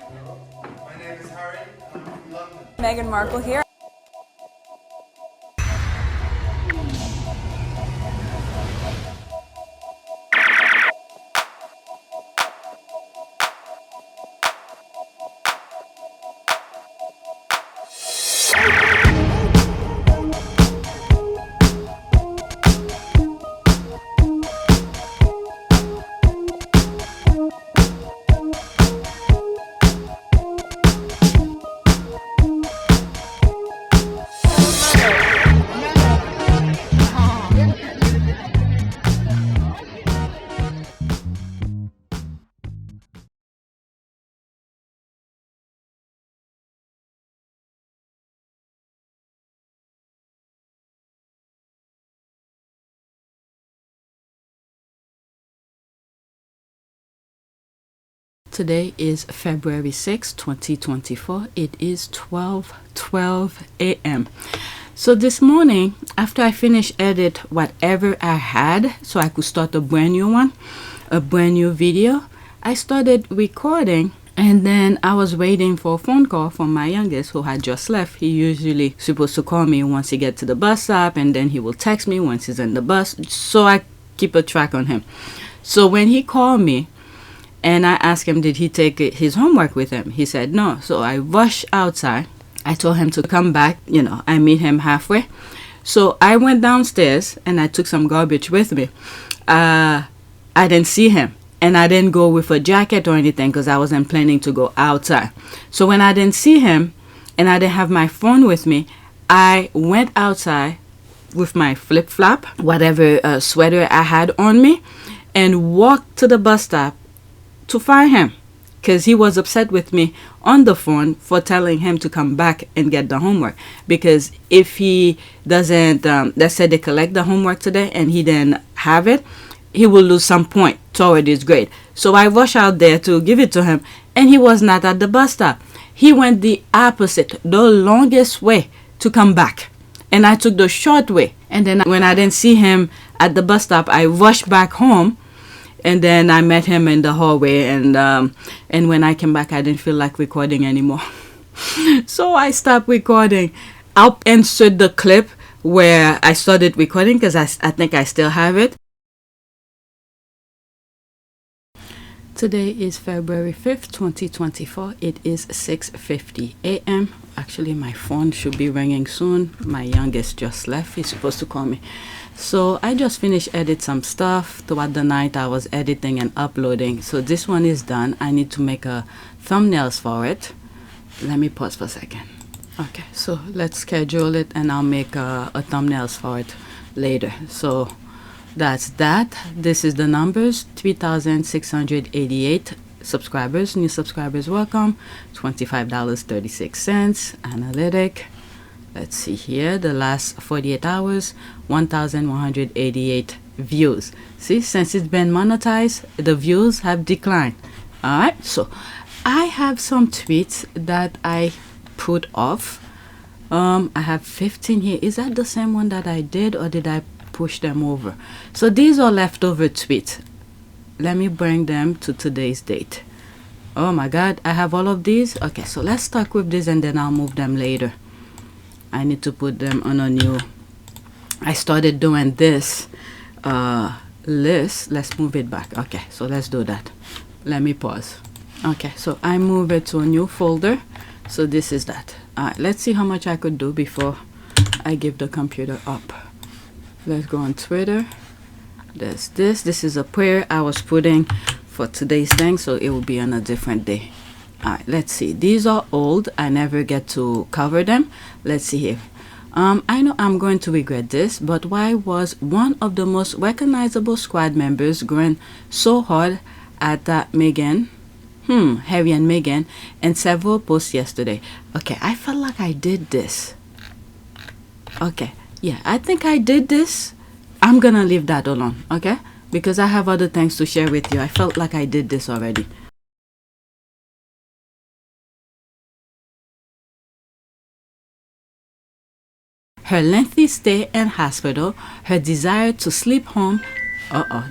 My name is Harry, and I'm from London. Meghan Markle here. Today is February 6, 2024. It is 12:12 a.m. So this morning, after I finished edit whatever I had so I could start a brand new one, a brand new video, I started recording, and then I was waiting for a phone call from my youngest who had just left. He usually supposed to call me once he gets to the bus stop, and then he will text me once he's in the bus, so I keep a track on him. So when he called me, and I asked him, did he take his homework with him? He said no. So I rushed outside. I told him to come back. I meet him halfway. So I went downstairs and I took some garbage with me. I didn't see him. And I didn't go with a jacket or anything because I wasn't planning to go outside. So when I didn't see him and I didn't have my phone with me, I went outside with my flip-flop, whatever sweater I had on me, and walked to the bus stop to find him, because he was upset with me on the phone for telling him to come back and get the homework. Because if he doesn't, let's say they collect the homework today and he didn't have it, he will lose some point toward his grade. So I rushed out there to give it to him, and he was not at the bus stop. He went the opposite, the longest way to come back, and I took the short way. And then when I didn't see him at the bus stop, I rushed back home. And then I met him in the hallway, and when I came back, I didn't feel like recording anymore. So I stopped recording. I'll insert the clip where I started recording because I think I still have it. Today is February 5th, 2024. It is 6:50 a.m. Actually, my phone should be ringing soon. My youngest just left. He's supposed to call me. So I just finished edit some stuff. Throughout the night I was editing and uploading. So this one is done. I need to make a thumbnails for it. Let me pause for a second. Okay, so let's schedule it and I'll make a thumbnails for it later. So that's that. This is the numbers. 3,688 subscribers. New subscribers welcome. $25.36. Analytic. Let's see here, the last 48 hours, 1,188 views. See, since it's been monetized, the views have declined. All right, so I have some tweets that I put off. I have 15 here. Is that the same one that I did, or did I push them over? So these are leftover tweets. Let me bring them to today's date. Oh my God, I have all of these. Okay, so let's start with this and then I'll move them later. I need to put them on a new. I started doing this list. Let's move it back. Okay, so let's do that. Let me pause. Okay, so I move it to a new folder. So this is that. All right, let's see how much I could do before I give the computer up. Let's go on Twitter. There's this. This is a prayer I was putting for today's thing, so it will be on a different day. All right, let's see. These are old. I never get to cover them. Let's see here. I know I'm going to regret this, but why was one of the most recognizable squad members going so hard at Meghan, Harry and Meghan, and several posts yesterday? Okay, I felt like I did this. Okay, yeah, I think I did this. I'm gonna leave that alone, okay? Because I have other things to share with you. I felt like I did this already. Her lengthy stay in hospital, her desire to sleep home.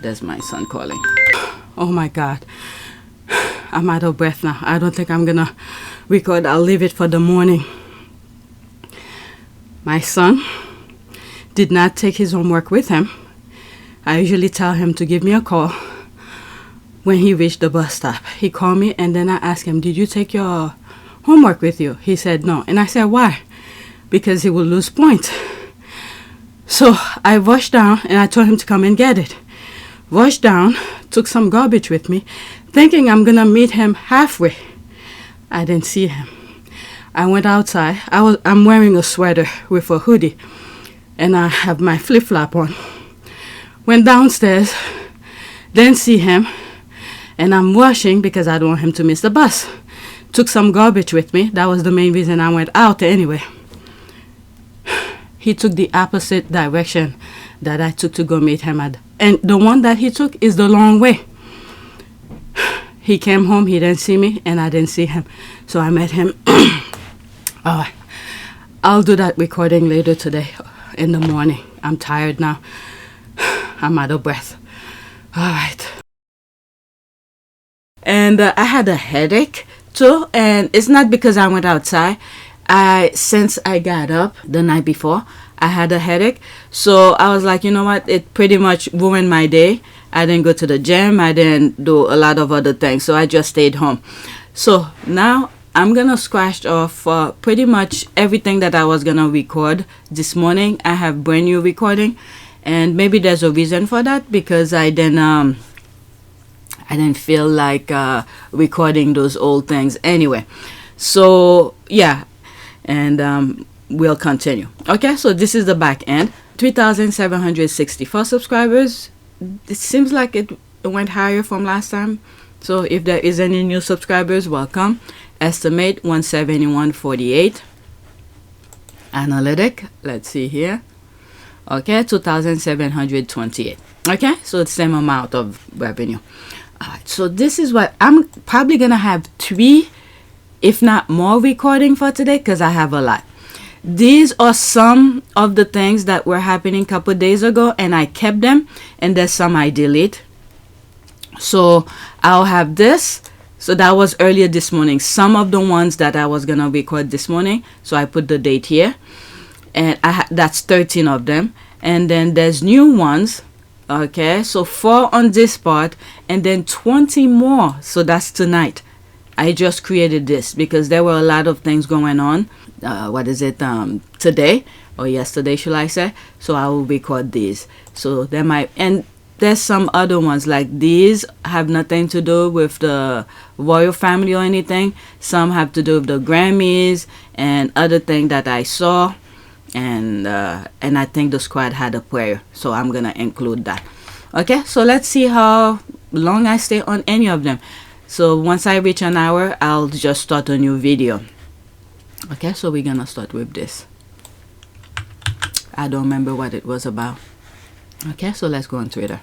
There's my son calling. Oh my God. I'm out of breath now. I don't think I'm gonna record. I'll leave it for the morning. My son did not take his homework with him. I usually tell him to give me a call when he reached the bus stop. He called me, and then I asked him, did you take your homework with you? He said no. And I said, why? Because he will lose points. So I rushed down and I told him to come and get it. Rushed down, took some garbage with me, thinking I'm gonna meet him halfway. I didn't see him. I went outside. I'm wearing a sweater with a hoodie, and I have my flip-flop on. Went downstairs, didn't see him, and I'm rushing because I don't want him to miss the bus. Took some garbage with me. That was the main reason I went out anyway. He took the opposite direction that I took to go meet him at. And the one that he took is the long way. He came home, he didn't see me, and I didn't see him. So I met him. Alright. I'll do that recording later today in the morning. I'm tired now. I'm out of breath. Alright. And I had a headache too, and it's not because I went outside. Since I got up the night before, I had a headache. So I was like, you know what? It pretty much ruined my day. I didn't go to the gym. I didn't do a lot of other things. So I just stayed home. So now I'm going to scratch off pretty much everything that I was going to record this morning. I have brand new recording. And maybe there's a reason for that, because I didn't feel like recording those old things anyway. So yeah. And we'll continue. Okay, so this is the back end. 3,764 subscribers. It seems like it went higher from last time. So if there is any new subscribers, welcome. Estimate 171.48. Analytic, let's see here. Okay, 2,728. Okay, so the same amount of revenue. All right, so this is what I'm probably gonna have 3, if not more, recording for today, because I have a lot. These are some of the things that were happening a couple days ago, and I kept them, and there's some I delete. So I'll have this. So that was earlier this morning, some of the ones that I was gonna record this morning. So I put the date here, and that's 13 of them. And then there's new ones. Okay, so 4 on this part, and then 20 more. So that's tonight. I just created this because there were a lot of things going on. Today or yesterday, should I say? So I will record these. So there might, and there's some other ones like these have nothing to do with the royal family or anything. Some have to do with the Grammys and other things that I saw. And I think the squad had a prayer, so I'm gonna include that. Okay, so let's see how long I stay on any of them. So once I reach an hour, I'll just start a new video. Okay, so we're gonna start with this. I don't remember what it was about. Okay, so let's go on Twitter.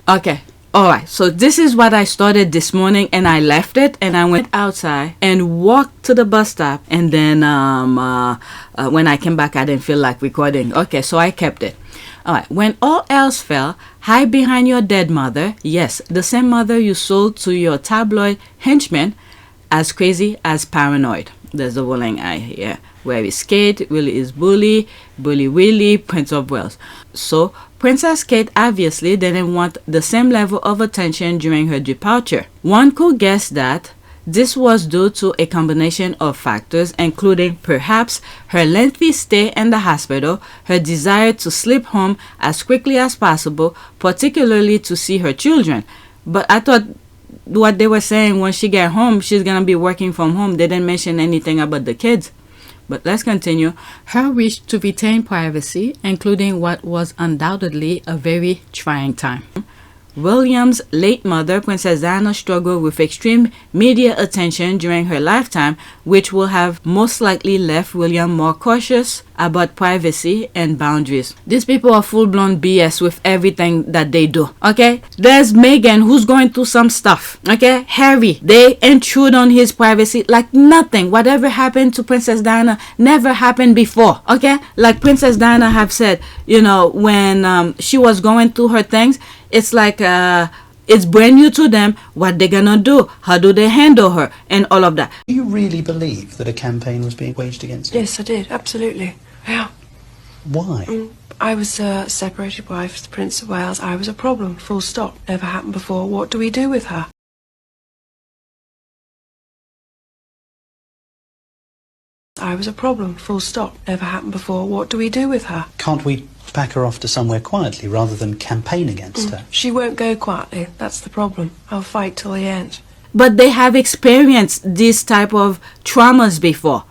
Okay, alright, so this is what I started this morning, and I left it and I went outside and walked to the bus stop, and then when I came back I didn't feel like recording. Okay, so I kept it. Alright, when all else fell, hide behind your dead mother. Yes, the same mother you sold to your tabloid henchmen, as crazy as paranoid. There's the rolling eye here. Where is Kate? Willie is Bully. Bully Willie, Prince of Wales. So Princess Kate obviously didn't want the same level of attention during her departure. One could guess that this was due to a combination of factors, including perhaps her lengthy stay in the hospital, her desire to slip home as quickly as possible, particularly to see her children. But I thought what they were saying, when she get home, she's gonna be working from home. They didn't mention anything about the kids. But let's continue. Her wish to retain privacy, including what was undoubtedly a very trying time. William's late mother, Princess Diana, struggled with extreme media attention during her lifetime, which will have most likely left William more cautious about privacy and boundaries. These people are full-blown BS with everything that they do. Okay, there's Meghan, who's going through some stuff. Okay, Harry, they intrude on his privacy like nothing. Whatever happened to Princess Diana never happened before. Okay, like Princess Diana have said, you know, when she was going through her things, it's like It's brand new to them. What they're gonna do? How do they handle her? And all of that. Do you really believe that a campaign was being waged against you? Yes, I did. Absolutely. Yeah. Why? I was a separated wife to the Prince of Wales. I was a problem. Full stop. Never happened before. What do we do with her? I was a problem. Full stop. Never happened before. What do we do with her? Can't we pack her off to somewhere quietly rather than campaign against her? She won't go quietly. That's the problem. I'll fight till the end. But they have experienced this type of traumas before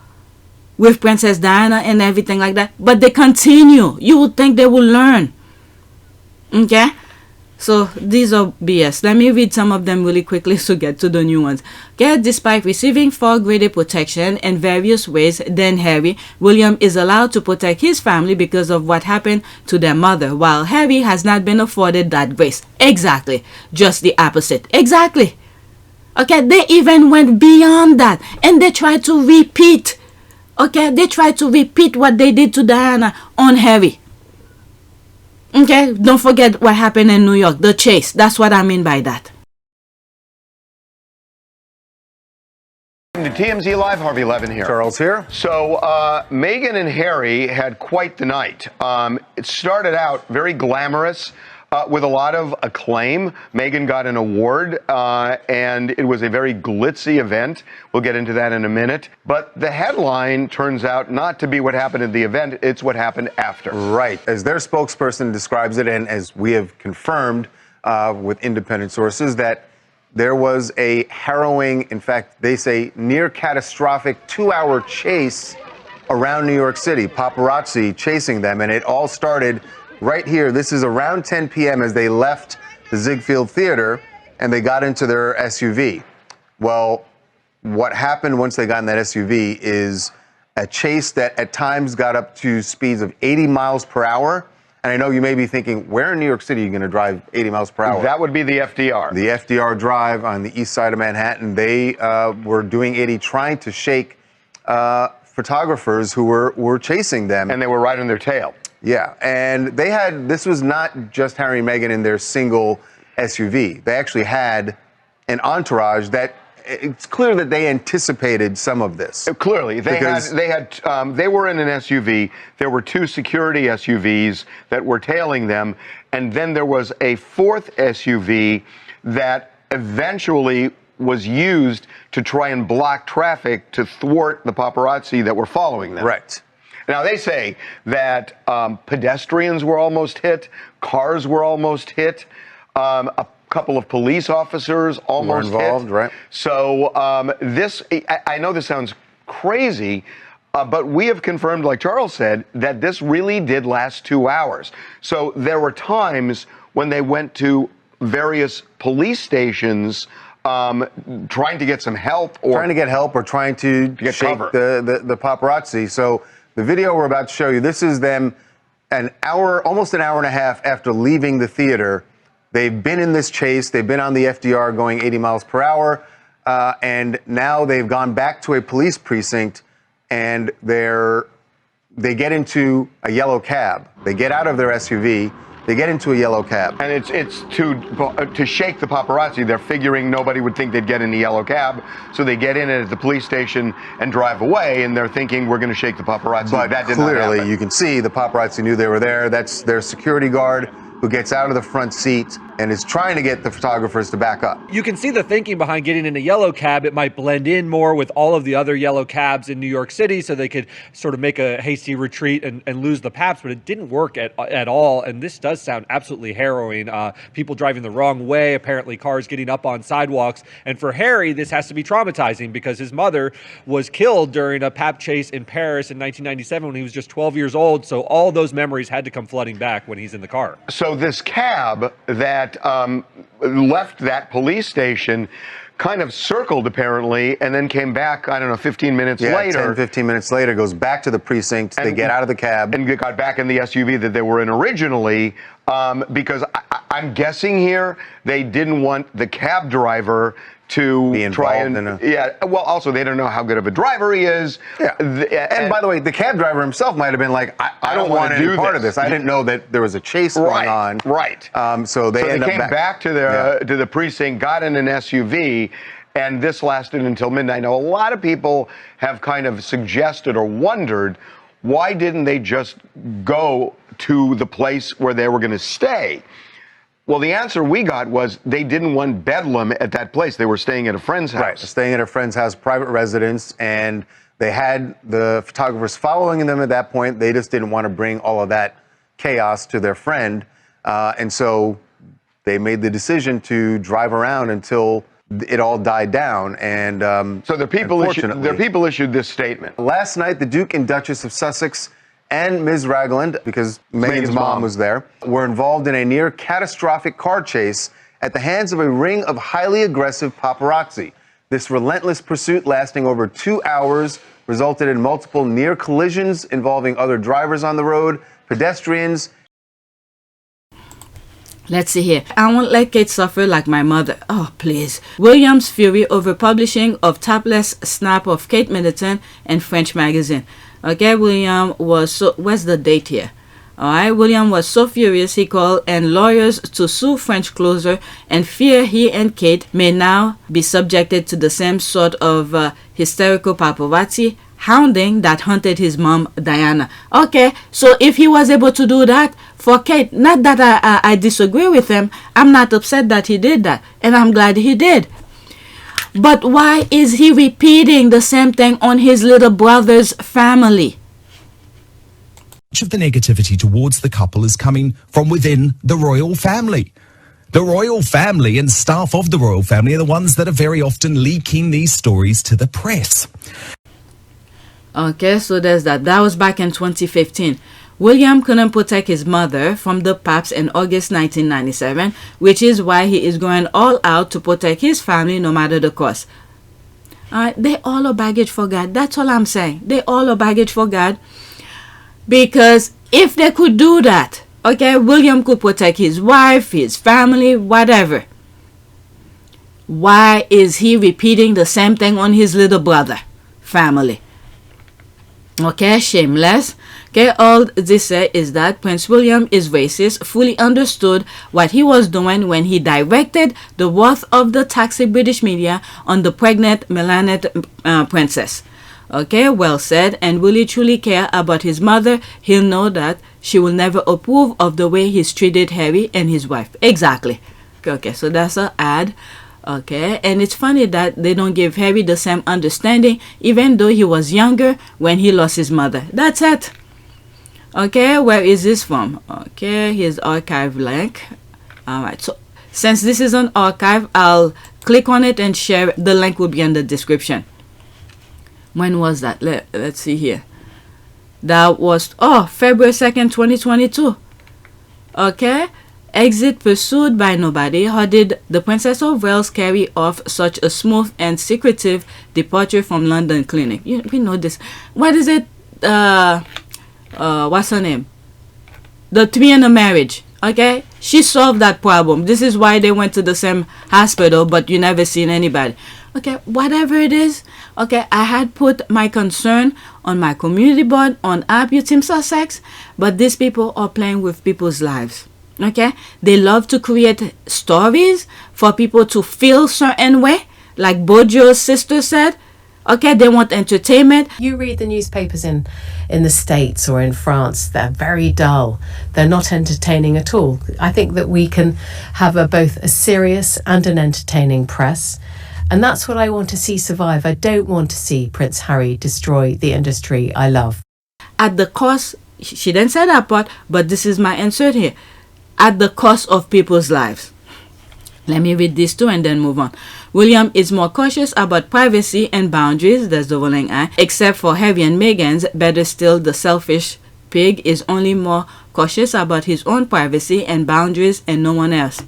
with Princess Diana and everything like that. But they continue. You would think they will learn. Okay? So these are BS. Let me read some of them really quickly to get to the new ones. Okay, despite receiving far greater protection in various ways than Harry, William is allowed to protect his family because of what happened to their mother, while Harry has not been afforded that grace. Exactly. Just the opposite. Exactly. Okay, they even went beyond that. And they tried to repeat. Okay, they tried to repeat what they did to Diana on Harry. Okay, don't forget what happened in New York, the chase. That's what I mean by that. Welcome to TMZ Live, Harvey Levin here. Charles here. So, Meghan and Harry had quite the night. It started out very glamorous with a lot of acclaim. Meghan got an award, and it was a very glitzy event. We'll get into that in a minute. But the headline turns out not to be what happened at the event, it's what happened after. Right. As their spokesperson describes it, and as we have confirmed with independent sources, that there was a harrowing, in fact, they say near catastrophic 2-hour chase around New York City, paparazzi chasing them. And it all started right here. This is around 10 p.m. as they left the Ziegfeld Theater and they got into their SUV. Well, what happened once they got in that SUV is a chase that at times got up to speeds of 80 miles per hour. And I know you may be thinking, where in New York City are you going to drive 80 miles per hour? That would be the FDR. The FDR Drive on the east side of Manhattan. They were doing 80, trying to shake photographers who were chasing them. And they were right on their tail. Yeah, and they had, this was not just Harry and Meghan in their single SUV. They actually had an entourage that, it's clear that they anticipated some of this. Clearly, they were in an SUV. There were 2 security SUVs that were tailing them, and then there was a 4th SUV that eventually was used to try and block traffic to thwart the paparazzi that were following them. Right. Now, they say that pedestrians were almost hit, cars were almost hit, a couple of police officers almost were involved, hit. Right. So I know this sounds crazy, but we have confirmed, like Charles said, that this really did last 2 hours. So there were times when they went to various police stations trying to get some help. Trying to get help or trying to get shake cover. the paparazzi. So the video we're about to show you, this is them almost an hour and a half after leaving the theater. They've been in this chase. They've been on the FDR going 80 miles per hour. And now they've gone back to a police precinct and they get into a yellow cab. They get out of their SUV. They get into a yellow cab. And it's to shake the paparazzi. They're figuring nobody would think they'd get in the yellow cab. So they get in at the police station and drive away. And they're thinking, we're going to shake the paparazzi. But that did not clearly, happen. you can see the paparazzi knew they were there. That's their security guard who gets out of the front seat and is trying to get the photographers to back up. You can see the thinking behind getting in a yellow cab. It might blend in more with all of the other yellow cabs in New York City so they could sort of make a hasty retreat and lose the paps, but it didn't work at all. And this does sound absolutely harrowing. People driving the wrong way, apparently cars getting up on sidewalks. And for Harry, this has to be traumatizing because his mother was killed during a pap chase in Paris in 1997 when he was just 12 years old. So all those memories had to come flooding back when he's in the car. So this cab that left that police station kind of circled apparently and then came back, I don't know, 15 minutes later. 10, 15 minutes later, goes back to the precinct. They get out of the cab. And got back in the SUV that they were in originally. because I'm guessing here they didn't want the cab driver to be try involved and well, also they don't know how good of a driver he is. Yeah. And by the way, the cab driver himself might have been like, I don't want any part of this. I didn't know that there was a chase going on. Right. So they came back to the precinct, got in an SUV, and this lasted until midnight. Now, a lot of people have kind of suggested or wondered, why didn't they just go to the place where they were going to stay? Well, the answer we got was they didn't want bedlam at that place. They were staying at a friend's house. Right, staying at a friend's house, private residence, and they had the photographers following them at that point. They just didn't want to bring all of that chaos to their friend. And so they made the decision to drive around until it all died down. And so their people issued this statement. Last night, the Duke and Duchess of Sussex and Ms. Ragland, because Meghan's mom was there, were involved in a near catastrophic car chase at the hands of a ring of highly aggressive paparazzi. This relentless pursuit, lasting over 2 hours, resulted in multiple near collisions involving other drivers on the road, pedestrians. Let's see here. I won't let Kate suffer like my mother. Oh, please. William's fury over publishing of topless snap of Kate Middleton in French magazine. Okay, William was so... Where's the date here? Alright, William was so furious he called and lawyers to sue French closer and fear he and Kate may now be subjected to the same sort of hysterical paparazzi hounding that haunted his mom, Diana. Okay, so if he was able to do that for Kate, not that I disagree with him, I'm not upset that he did that, and I'm glad he did. But why is he repeating the same thing on his little brother's family? Much of the negativity towards the couple is coming from within the royal family. The royal family and staff of the royal family are the ones that are very often leaking these stories to the press. Okay, so there's that. That was back in 2015. William couldn't protect his mother from the paps in August 1997, which is why he is going all out to protect his family no matter the cost. They all are baggage for God. That's all I'm saying. They all are baggage for God. Because if they could do that, okay, William could protect his wife, his family, whatever. Why is he repeating the same thing on his little brother family? Okay, shameless. Okay, all this is that Prince William is racist, fully understood what he was doing when he directed the worth of the toxic British media on the pregnant Melanite princess. Okay, well said. And will he truly care about his mother, he'll know that she will never approve of the way he's treated Harry and his wife. Exactly. Okay, so that's an ad. Okay, and it's funny that they don't give Harry the same understanding, even though he was younger when he lost his mother. That's it. Okay, where is this from? Okay, here's archive link. Alright, so since this is an archive, I'll click on it and share. The link will be in the description. When was that? Let's see here. That was, February 2nd, 2022. Okay. Exit pursued by nobody. How did the Princess of Wales carry off such a smooth and secretive departure from London clinic? We know this. What is it? What's her name? The twin in a marriage. Okay, she solved that problem. This is why they went to the same hospital, but you never seen anybody. Okay, whatever it is. Okay, I had put my concern on my community board on APTS Team Sussex, but these people are playing with people's lives. Okay, they love to create stories for people to feel certain way, like Bojo's sister said. Okay, they want entertainment. You read the newspapers in the States or in France, they're very dull. They're not entertaining at all. I think that we can have both a serious and an entertaining press. And that's what I want to see survive. I don't want to see Prince Harry destroy the industry I love. At the cost, she didn't say that part, but this is my insert here. At the cost of people's lives. Let me read this too and then move on. William is more cautious about privacy and boundaries, that's the rolling eye, except for Harry and Meghan's. Better still, the selfish pig is only more cautious about his own privacy and boundaries and no one else.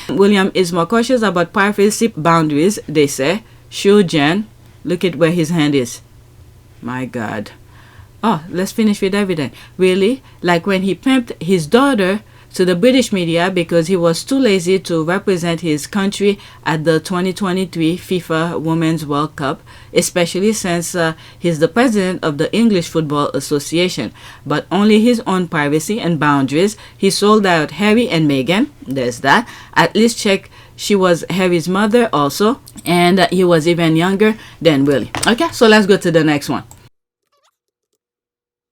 William is more cautious about privacy boundaries, they say. Sure, Jen. Look at where his hand is. My God. Oh, let's finish with everything. Really? Like when he pimped his daughter to the British media because he was too lazy to represent his country at the 2023 FIFA Women's World Cup, especially since he's the president of the English Football Association. But only his own privacy and boundaries. He sold out Harry and Meghan. There's that. At least check she was Harry's mother also, and he was even younger than Willie. Okay, so let's go to the next one.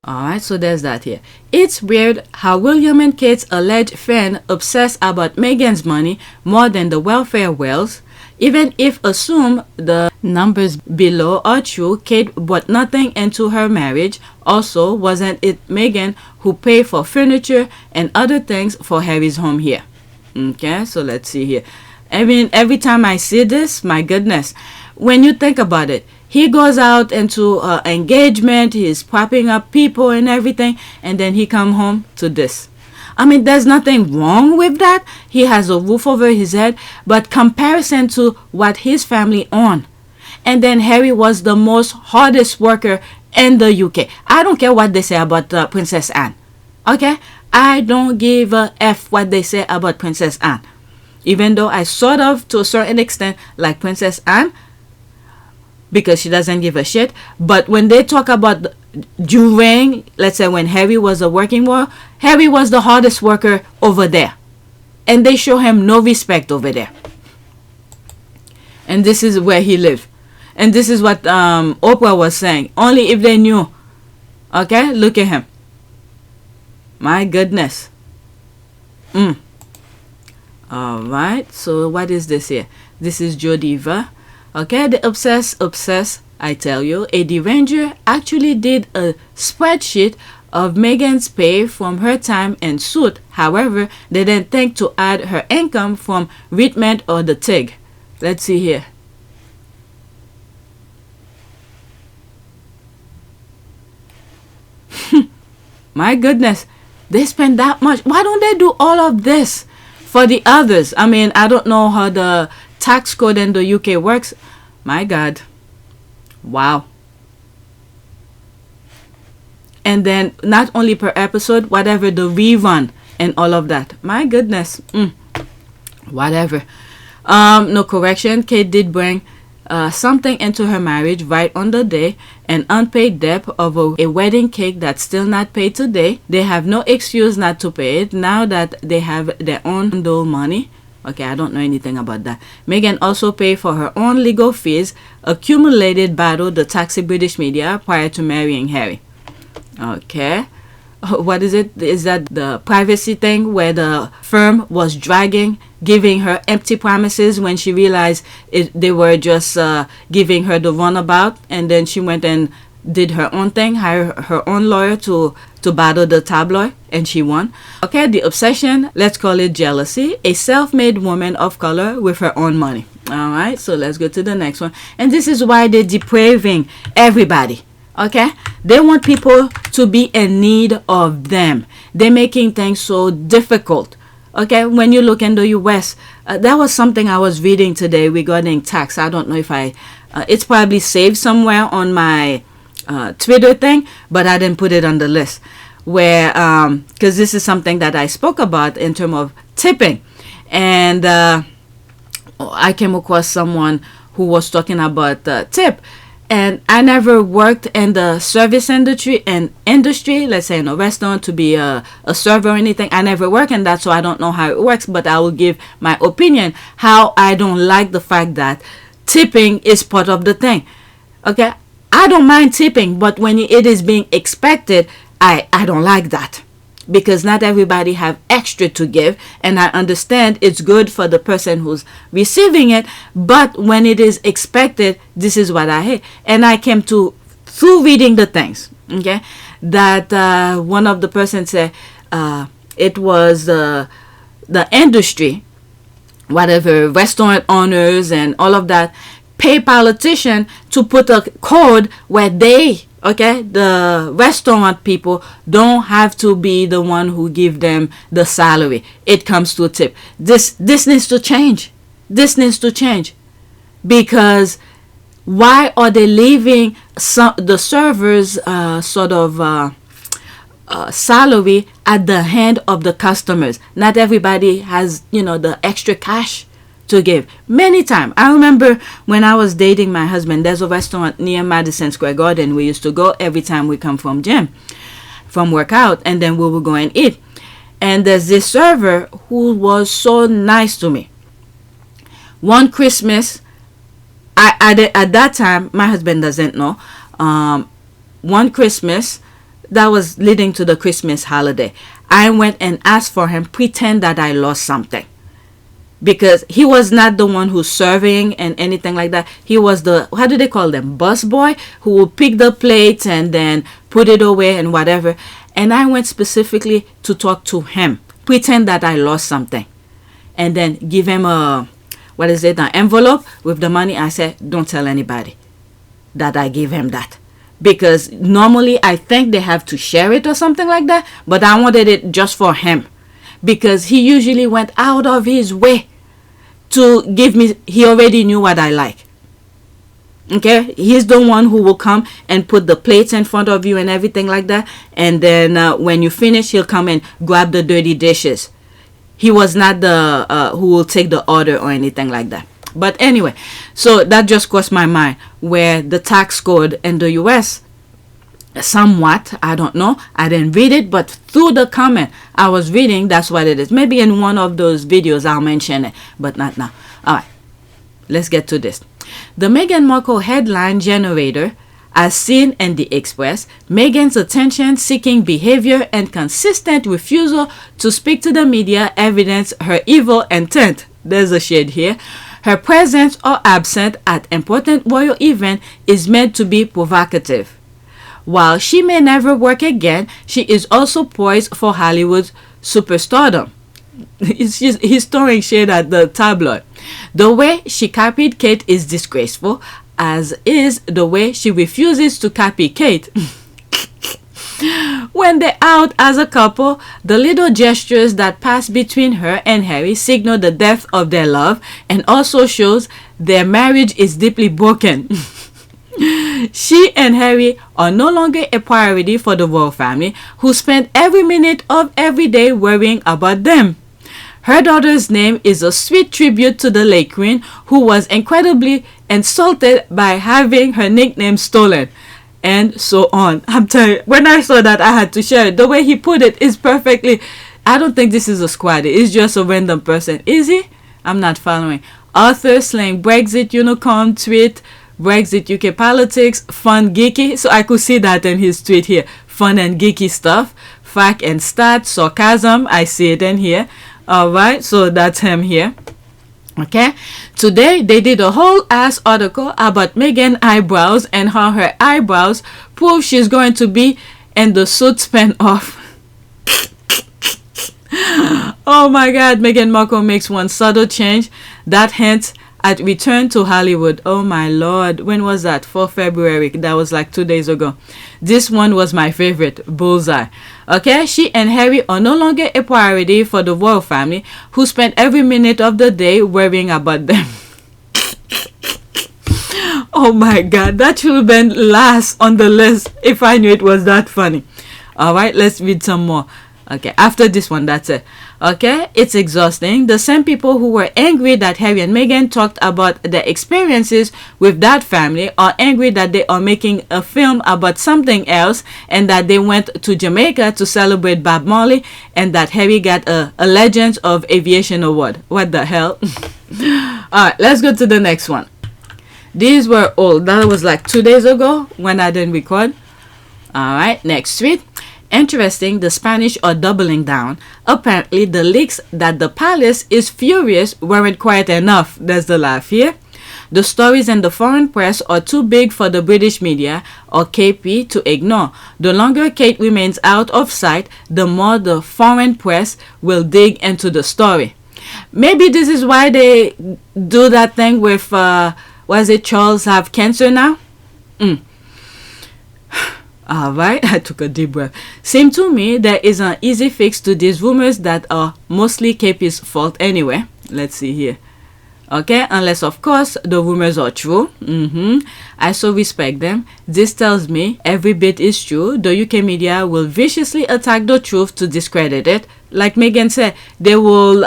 Alright, so there's that here. It's weird how William and Kate's alleged friend obsess about Meghan's money more than the welfare whales. Even if assume the numbers below are true, Kate brought nothing into her marriage. Also, wasn't it Meghan who paid for furniture and other things for Harry's home here? Okay, so let's see here. I mean, every time I see this, my goodness, when you think about it, he goes out into engagement, he's propping up people and everything, and then he come home to this. I mean, there's nothing wrong with that. He has a roof over his head, but comparison to what his family own. And then Harry was the most hardest worker in the UK. I don't care what they say about Princess Anne. Okay? I don't give a F what they say about Princess Anne. Even though I sort of, to a certain extent, like Princess Anne, because she doesn't give a shit. But when they talk about during, let's say when Harry was a working war, Harry was the hardest worker over there. And they show him no respect over there. And this is where he lived. And this is what Oprah was saying. Only if they knew. Okay, look at him. My goodness. Alright, so what is this here? This is Jodiva. Okay, the obsess, I tell you, a Deranger actually did a spreadsheet of Meghan's pay from her time in suit. However, they didn't think to add her income from Richmond or the TIG. Let's see here. My goodness, they spend that much. Why don't they do all of this for the others? I mean, I don't know how the tax code in the UK works. My God. Wow. And then not only per episode, whatever the rerun and all of that. My goodness. Whatever. No correction. Kate did bring something into her marriage right on the day. An unpaid debt of a wedding cake that's still not paid today. They have no excuse not to pay it now that they have their own dole money. Okay, I don't know anything about that. Meghan also paid for her own legal fees accumulated by the toxic British media prior to marrying Harry. Okay. What is it? Is that the privacy thing where the firm was giving her empty promises when she realized they were just giving her the runabout, and then she went and did her own thing, hired her own lawyer to battle the tabloid, and she won. Okay, the obsession, let's call it jealousy. A self-made woman of color with her own money. Alright, so let's go to the next one. And this is why they're depraving everybody. Okay, they want people to be in need of them. They're making things so difficult. Okay, when you look in the US, that was something I was reading today regarding tax. I don't know if it's probably saved somewhere on my Twitter thing, but I didn't put it on the list. Where, because this is something that I spoke about in terms of tipping. And I came across someone who was talking about tip. And I never worked in the service industry, let's say in a restaurant to be a server or anything. I never worked in that, so I don't know how it works. But I will give my opinion how I don't like the fact that tipping is part of the thing. Okay, I don't mind tipping, but when it is being expected, I don't like that. Because not everybody have extra to give, and I understand it's good for the person who's receiving it, but when it is expected, this is what I hate. And I came to, through reading the things, okay, that one of the persons said it was the industry, whatever, restaurant owners and all of that, pay politician to put a code where they, okay, the restaurant people don't have to be the one who give them the salary. It comes to a tip. This needs to change. This needs to change. Because why are they leaving the servers sort of salary at the hand of the customers. Not everybody has, the extra cash to give. Many times, I remember when I was dating my husband, there's a restaurant near Madison Square Garden we used to go every time we come from workout, and then we would go and eat. And there's this server who was so nice to me. One Christmas, at that time, my husband doesn't know, one Christmas, that was leading to the Christmas holiday, I went and asked for him, pretend that I lost something. Because he was not the one who's serving and anything like that. He was the, how do they call them, bus boy, who will pick the plates and then put it away and whatever. And I went specifically to talk to him, pretend that I lost something, and then give him an envelope with the money. I said, don't tell anybody that I gave him that. Because normally I think they have to share it or something like that. But I wanted it just for him. Because he usually went out of his way to give me, he already knew what I like. Okay, he's the one who will come and put the plates in front of you and everything like that. And then when you finish, he'll come and grab the dirty dishes. He was not the who will take the order or anything like that. But anyway, so that just crossed my mind, where the tax code in the US, somewhat, I don't know, I didn't read it, but through the comment I was reading, that's what it is. Maybe in one of those videos I'll mention it, but not now. All right, let's get to this. The Meghan Markle Headline Generator, as seen in the Express, Meghan's attention-seeking behavior and consistent refusal to speak to the media evidence her evil intent. There's a shade here. Her presence or absence at important royal event is meant to be provocative. While she may never work again, she is also poised for Hollywood's superstardom. He's throwing shade at the tabloid. The way she copied Kate is disgraceful, as is the way she refuses to copy Kate. When they're out as a couple, the little gestures that pass between her and Harry signal the depth of their love and also shows their marriage is deeply broken. She and Harry are no longer a priority for the royal family, who spend every minute of every day worrying about them. Her daughter's name is a sweet tribute to the late queen, who was incredibly insulted by having her nickname stolen. And so on. I'm telling you, when I saw that, I had to share it. The way he put it is perfectly. I don't think this is a squad. It's just a random person. Is he? I'm not following. Arthur slang Brexit unicorn tweet. Brexit UK politics. Fun geeky. So I could see that in his tweet here. Fun and geeky stuff. Fact and stat. Sarcasm. I see it in here. Alright. So that's him here. Okay, today they did a whole ass article about Meghan eyebrows and how her eyebrows prove she's going to be in the Suit spin-off. Oh my god, Meghan Markle makes one subtle change that hints at return to Hollywood. Oh my lord, when was that? 4 February. That was like 2 days ago. This one was my favorite, bullseye. Okay, she and Harry are no longer a priority for the royal family, who spent every minute of the day worrying about them. Oh my god, that should have been last on the list if I knew it was that funny. Alright, let's read some more. Okay, after this one, that's it. Okay, it's exhausting. The same people who were angry that Harry and Meghan talked about their experiences with that family are angry that they are making a film about something else, and that they went to Jamaica to celebrate Bob Marley, and that Harry got a Legends of Aviation award. What the hell? Alright, let's go to the next one. These were old. That was like 2 days ago when I didn't record. Alright, next tweet. Interesting, the Spanish are doubling down. Apparently, the leaks that the palace is furious weren't quite enough. There's the laugh here. The stories in the foreign press are too big for the British media, or KP, to ignore. The longer Kate remains out of sight, the more the foreign press will dig into the story. Maybe this is why they do that thing with, was it Charles have cancer now? Alright, I took a deep breath. Seems to me there is an easy fix to these rumors that are mostly KP's fault anyway. Let's see here. Okay, unless of course the rumors are true. I so respect them. This tells me every bit is true. The UK media will viciously attack the truth to discredit it. Like Meghan said, they will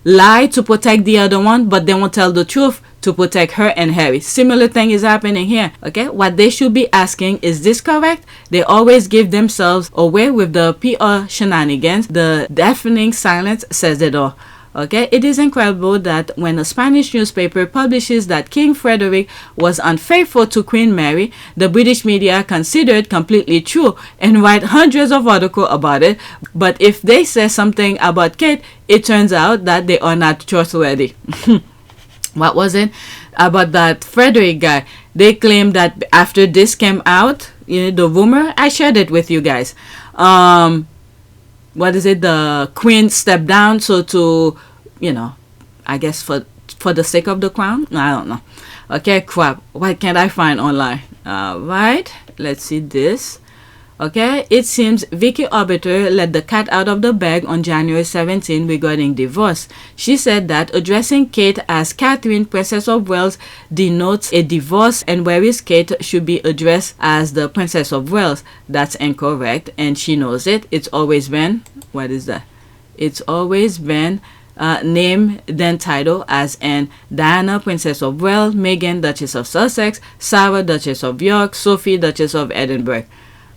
lie to protect the other one, but they won't tell the truth to protect her and Harry. Similar thing is happening here. Okay, what they should be asking, is this correct? They always give themselves away with the PR shenanigans. The deafening silence says it all. Okay, it is incredible that when a Spanish newspaper publishes that King Frederick was unfaithful to Queen Mary, the British media consider it completely true and write hundreds of articles about it. But if they say something about Kate, it turns out that they are not trustworthy. What was it about that Frederick guy? They claim that after this came out, the rumor, I shared it with you guys. What is it? The queen stepped down, so to, I guess for the sake of the crown. I don't know. Okay, crap. What can I find online? Right. Let's see this. Okay, it seems Vicky Arbiter let the cat out of the bag on January 17 regarding divorce. She said that addressing Kate as Catherine, Princess of Wales, denotes a divorce, and whereas Kate should be addressed as the Princess of Wales. That's incorrect, and she knows it. It's always been, what is that? It's always been name then title, as in Diana, Princess of Wales, Meghan, Duchess of Sussex, Sarah, Duchess of York, Sophie, Duchess of Edinburgh.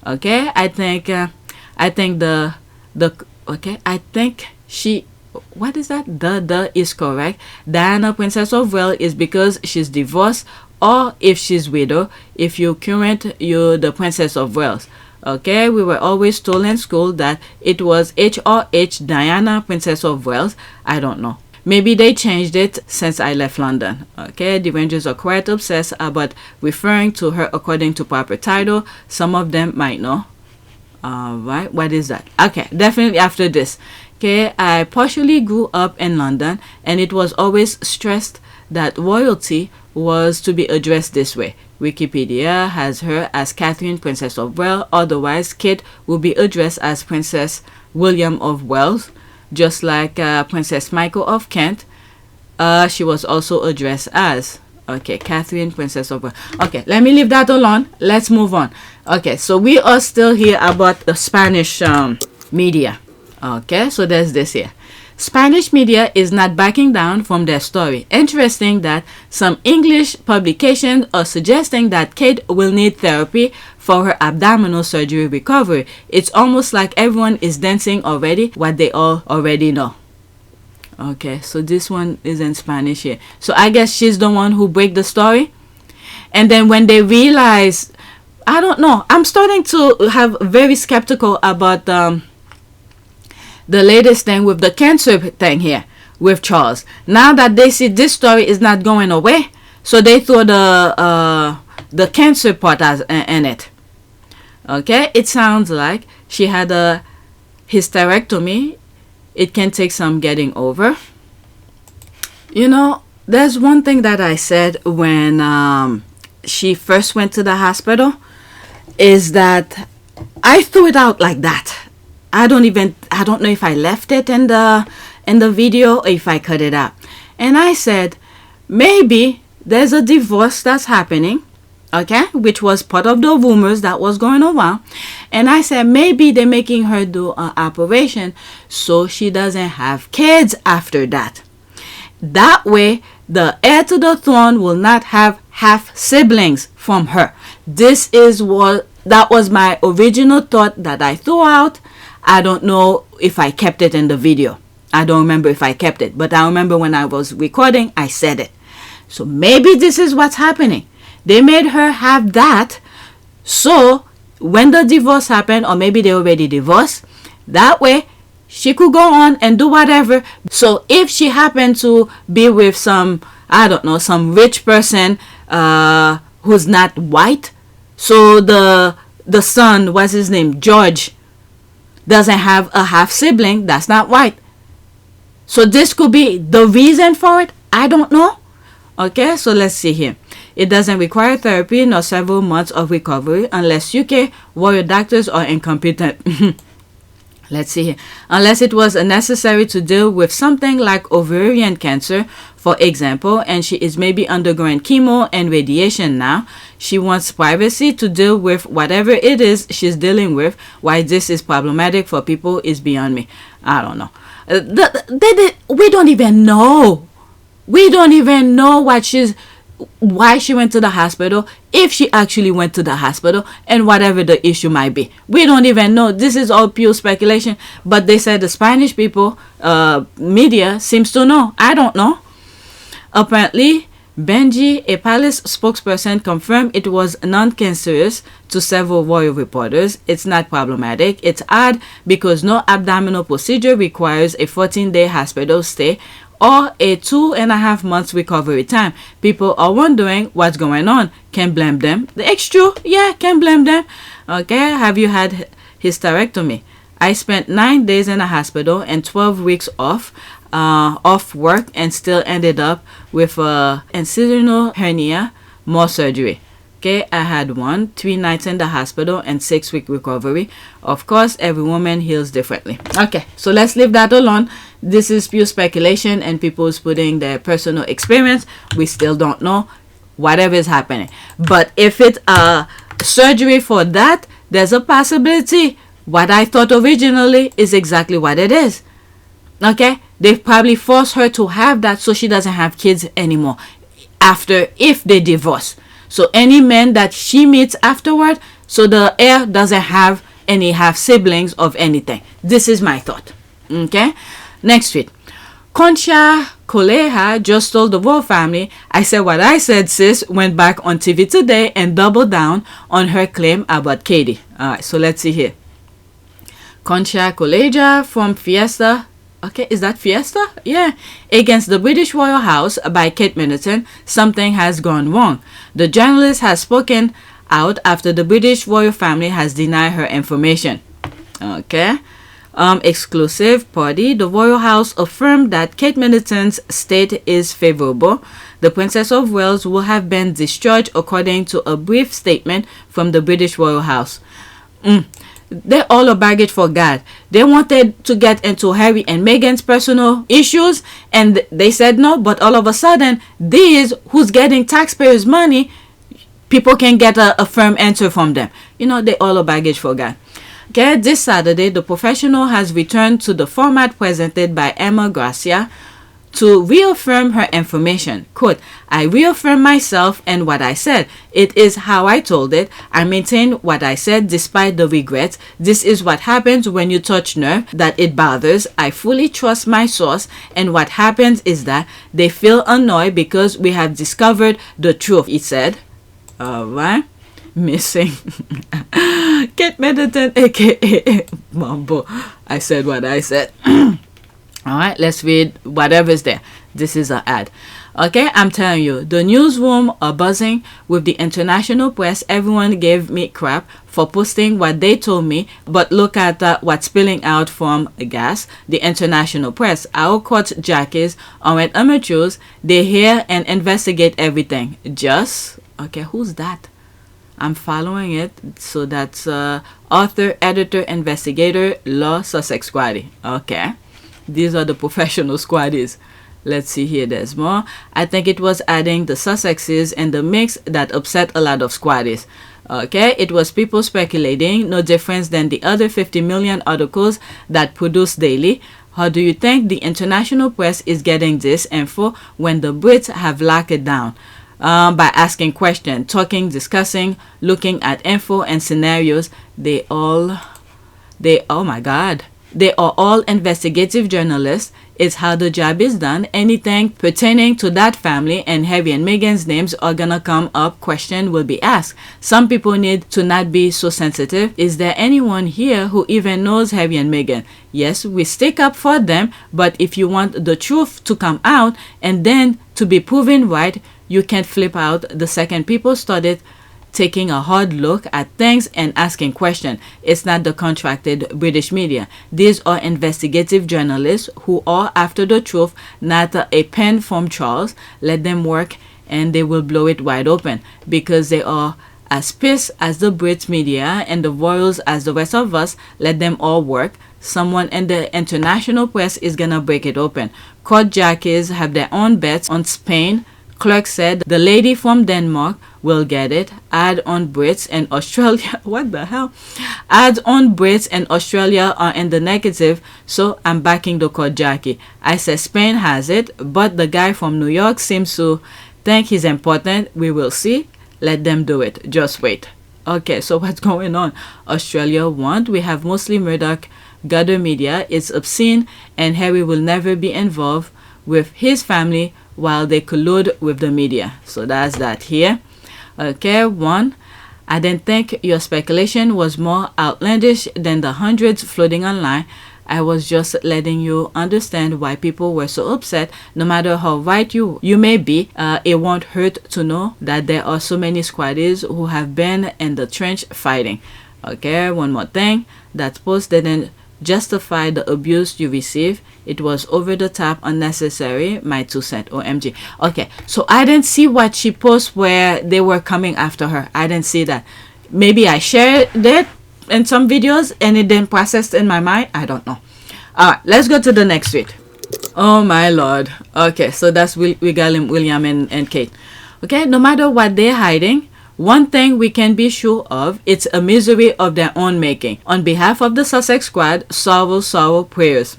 Okay, I think she, what is that? The is correct. Diana, Princess of Wales, is because she's divorced, or if she's widow. If you're current, you're the Princess of Wales. Okay, we were always told in school that it was HRH, Diana, Princess of Wales. I don't know. Maybe they changed it since I left London. Okay, the Rangers are quite obsessed about referring to her according to proper title. Some of them might know. Right, what is that? Okay, definitely after this. Okay, I partially grew up in London, and it was always stressed that royalty was to be addressed this way. Wikipedia has her as Catherine, Princess of Wales. Otherwise, Kate will be addressed as Princess William of Wales. Just like Princess Michael of Kent, she was also addressed as, okay, Catherine, Princess of Wales. Okay, let me leave that alone. Let's move on. Okay, so we are still here about the Spanish media. Okay, so there's this here. Spanish media is not backing down from their story. Interesting that some English publications are suggesting that Kate will need therapy for her abdominal surgery recovery. It's almost like everyone is dancing already what they all already know. Okay, so this one is in Spanish here. So I guess she's the one who break the story. And then when they realize, I don't know, I'm starting to have very skeptical about the latest thing with the cancer thing here with Charles. Now that they see this story is not going away, so they throw the cancer part as in it. Okay, it sounds like she had a hysterectomy. It can take some getting over. There's one thing that I said when she first went to the hospital, is that I threw it out like that. I don't know if I left it in the video or if I cut it out. And I said, maybe there's a divorce that's happening, okay, which was part of the rumors that was going around. And I said, maybe they're making her do an operation so she doesn't have kids after that. That way, the heir to the throne will not have half siblings from her. That was my original thought that I threw out. I don't know if I kept it in the video. I don't remember if I kept it, but I remember when I was recording, I said it. So maybe this is what's happening. They made her have that, so when the divorce happened, or maybe they already divorced, that way she could go on and do whatever. So if she happened to be with some, I don't know, some rich person who's not white, so the son, what's his name, George, doesn't have a half sibling that's not white. So this could be the reason for it. I don't know. Okay, so let's see here. It doesn't require therapy nor several months of recovery unless UK royal doctors are incompetent. Let's see here. Unless it was necessary to deal with something like ovarian cancer, for example, and she is maybe undergoing chemo and radiation now. She wants privacy to deal with whatever it is she's dealing with. Why this is problematic for people is beyond me. I don't know. We don't even know. We don't even know why she went to the hospital, if she actually went to the hospital, and whatever the issue might be. We don't even know. This is all pure speculation. But they said the Spanish people, media, seems to know. I don't know. Apparently, Benji, a palace spokesperson, confirmed it was non-cancerous to several royal reporters. It's not problematic. It's odd because no abdominal procedure requires a 14-day hospital stay or a 2.5 months recovery time. People are wondering what's going on. Can blame them. It's true. Yeah, can blame them. Okay, have you had hysterectomy? I spent 9 days in a hospital and 12 weeks off work and still ended up with a incisional hernia, more surgery. Okay, I had 3 nights in the hospital and 6-week recovery. Of course, every woman heals differently. Okay, so let's leave that alone. This is pure speculation and people's putting their personal experience. We still don't know whatever is happening. But if it's a surgery for that, there's a possibility. What I thought originally is exactly what it is. Okay, they probably forced her to have that so she doesn't have kids anymore if they divorce. So any man that she meets afterward, so the heir doesn't have any half siblings of anything. This is my thought. Okay, next tweet. Concha Calleja just told the royal family, I said what I said, sis, went back on TV today and doubled down on her claim about Katie. Alright, so let's see here. Concha Calleja from Fiesta. Okay, is that Fiesta? Yeah. Against the British Royal House by Kate Middleton, something has gone wrong. The journalist has spoken out after the British royal family has denied her information. Okay. Exclusive party. The Royal House affirmed that Kate Middleton's state is favorable. The Princess of Wales will have been discharged according to a brief statement from the British Royal House. They're all a baggage for God. They wanted to get into Harry and Meghan's personal issues and they said no, but all of a sudden these who's getting taxpayers' money, people can get a firm answer from them. You know, they're all a baggage for God. Okay, this Saturday the professional has returned to the format presented by Emma Garcia to reaffirm her information. Quote, I reaffirm myself and what I said. It is how I told it. I maintain what I said despite the regrets. This is what happens when you touch nerve, that it bothers. I fully trust my source, and what happens is that they feel annoyed because we have discovered the truth, he said. Alright. Missing Kate Middleton, aka Mambo. I said what I said. Alright, let's read whatever's there. This is an ad. Okay, I'm telling you, the newsroom are buzzing with the international press. Everyone gave me crap for posting what they told me, but look at what's spilling out from gas. The international press, our court jockeys aren't amateurs. They hear and investigate everything. Just, okay, who's that? I'm following it. So that's author, editor, investigator, law, Sussex squaddy. Okay. These are the professional squaddies. Let's see here. There's more. I think it was adding the Sussexes in the mix that upset a lot of squaddies. Okay. It was people speculating. No difference than the other 50 million articles that produce daily. How do you think the international press is getting this info when the Brits have locked it down? By asking questions, talking, discussing, looking at info and scenarios. Oh my God. They are all investigative journalists. It's how the job is done. Anything pertaining to that family and Harry and Meghan's names are gonna come up. Question will be asked. Some people need to not be so sensitive. Is there anyone here who even knows Harry and Meghan? Yes, we stick up for them, but if you want the truth to come out and then to be proven right, you can't flip out the second people started taking a hard look at things and asking questions. It's not the contracted British media. These are investigative journalists who are after the truth, not a pen from Charles. Let them work and they will blow it wide open because they are as pissed as the Brits media and the royals as the rest of us. Let them all work. someone in the international press is gonna break it open. Court jockeys have their own bets on Spain. Clerk said the lady from Denmark will get it. Ad on Brits and Australia. What the hell? Ads on Brits and Australia are in the negative, so I'm backing the court jockey. I said Spain has it, but the guy from New York seems to think he's important. We will see. Let them do it. Just wait. Okay, so what's going on? Australia won. We have mostly Murdoch gutter media. It's obscene, and Harry will never be involved with his family while they collude with the media. So that's that here. Okay, 1. I didn't think your speculation was more outlandish than the hundreds floating online. I was just letting you understand why people were so upset. No matter how right you may be, it won't hurt to know that there are so many squaddies who have been in the trench fighting. Okay, one more thing. That post didn't justify the abuse you received. It was over the top, unnecessary. My 2 cents. OMG. Okay, so I didn't see what she posted where they were coming after her. I didn't see that. Maybe I shared it in some videos and it didn't process in my mind. I don't know. All right, let's go to the next tweet. Oh my lord. Okay, so that's William and Kate. Okay, no matter what they're hiding, one thing we can be sure of, it's a misery of their own making. On behalf of the Sussex squad, sorrow prayers.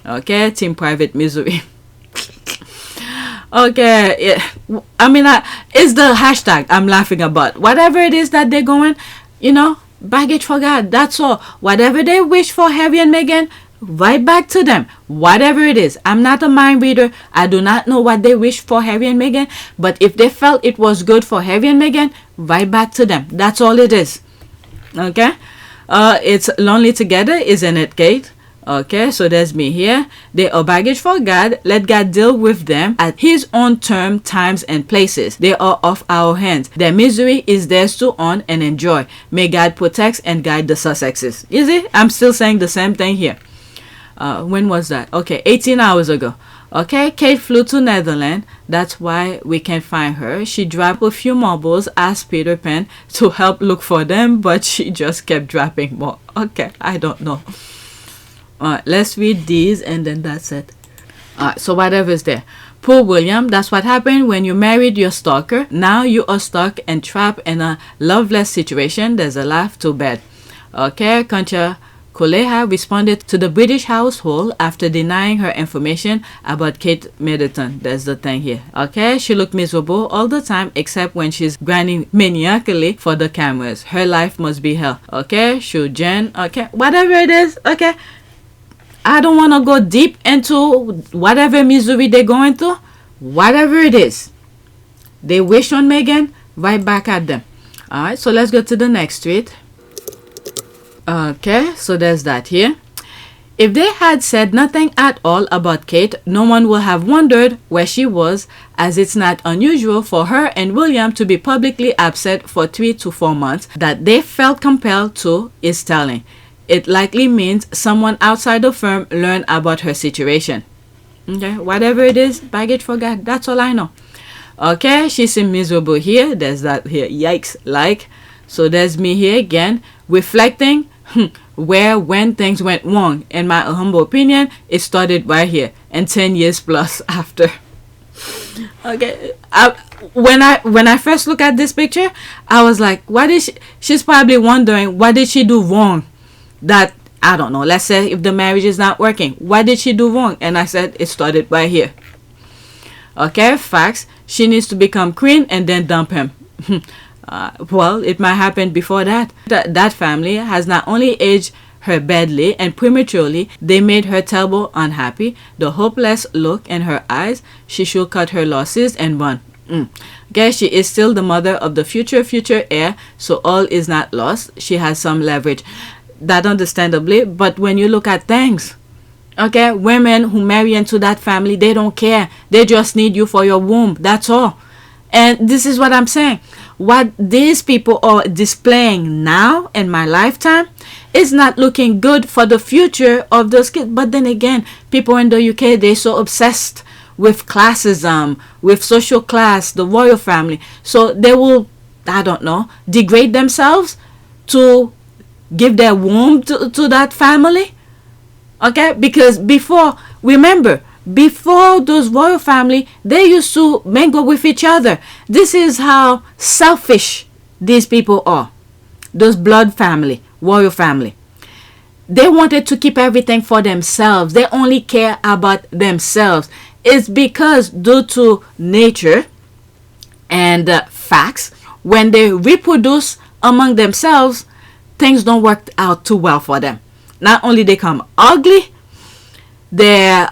Okay, Team Private Misery. Okay, yeah. I mean, it's the hashtag I'm laughing about. Whatever it is that they're going, baggage for God. That's all. Whatever they wish for Harry and Meghan, right back to them. Whatever it is. I'm not a mind reader. I do not know what they wish for Harry and Meghan. But if they felt it was good for Harry and Meghan, right back to them. That's all it is. Okay? It's lonely together, isn't it, Kate? Okay, so there's me here. They are baggage for God. Let God deal with them at his own term, times, and places. They are off our hands. Their misery is theirs to own and enjoy. May God protect and guide the Sussexes. You see? I'm still saying the same thing here. When was that? Okay, 18 hours ago. Okay, Kate flew to Netherlands. That's why we can find her. She dropped a few marbles, asked Peter Pan to help look for them, but she just kept dropping more. Okay, I don't know. Alright, let's read these and then that's it. Alright, so whatever's there. Poor William, that's what happened when you married your stalker. Now you are stuck and trapped in a loveless situation. There's a laugh, too bad. Okay, Concha Calleja responded to the British household after denying her information about Kate Middleton. There's the thing here. Okay, she looked miserable all the time except when she's grinding maniacally for the cameras. Her life must be hell. Okay, Shu Jen. Okay, whatever it is. Okay, I don't want to go deep into whatever misery they're going through. Whatever it is, they wish on Meghan, right back at them. Alright, so let's go to the next tweet. Okay, so there's that here. If they had said nothing at all about Kate, no one would have wondered where she was, as it's not unusual for her and William to be publicly absent for 3 to 4 months. That they felt compelled to is telling. It likely means someone outside the firm learned about her situation. Okay, whatever it is, baggage for God. That's all I know. Okay, she seems miserable here. There's that here. Yikes, like. So there's me here again, reflecting when things went wrong. In my humble opinion, it started right here, and 10 years plus after. Okay, when I first look at this picture, I was like, what is she? She's probably wondering, what did she do wrong? That, I don't know, let's say if the marriage is not working, what did she do wrong? And I said it started right here. Okay, facts. She needs to become queen and then dump him. Well, it might happen before that. That family has not only aged her badly and prematurely, they made her terrible unhappy. The hopeless look in her eyes, she should cut her losses and run. Okay, she is still the mother of the future heir, so all is not lost. She has some leverage. That understandably, but when you look at things, okay, women who marry into that family, they don't care. They just need you for your womb. That's all. And this is what I'm saying. What these people are displaying now in my lifetime is not looking good for the future of those kids. But then again, people in the UK, they're so obsessed with classism, with social class, the royal family. So they will, I don't know, degrade themselves to give their womb to that family. Okay, because before, remember, before those royal family, they used to mingle with each other. This is how selfish these people are. Those blood family, royal family. They wanted to keep everything for themselves. They only care about themselves. It's because due to nature and facts, when they reproduce among themselves, things don't work out too well for them. Not only they come ugly, their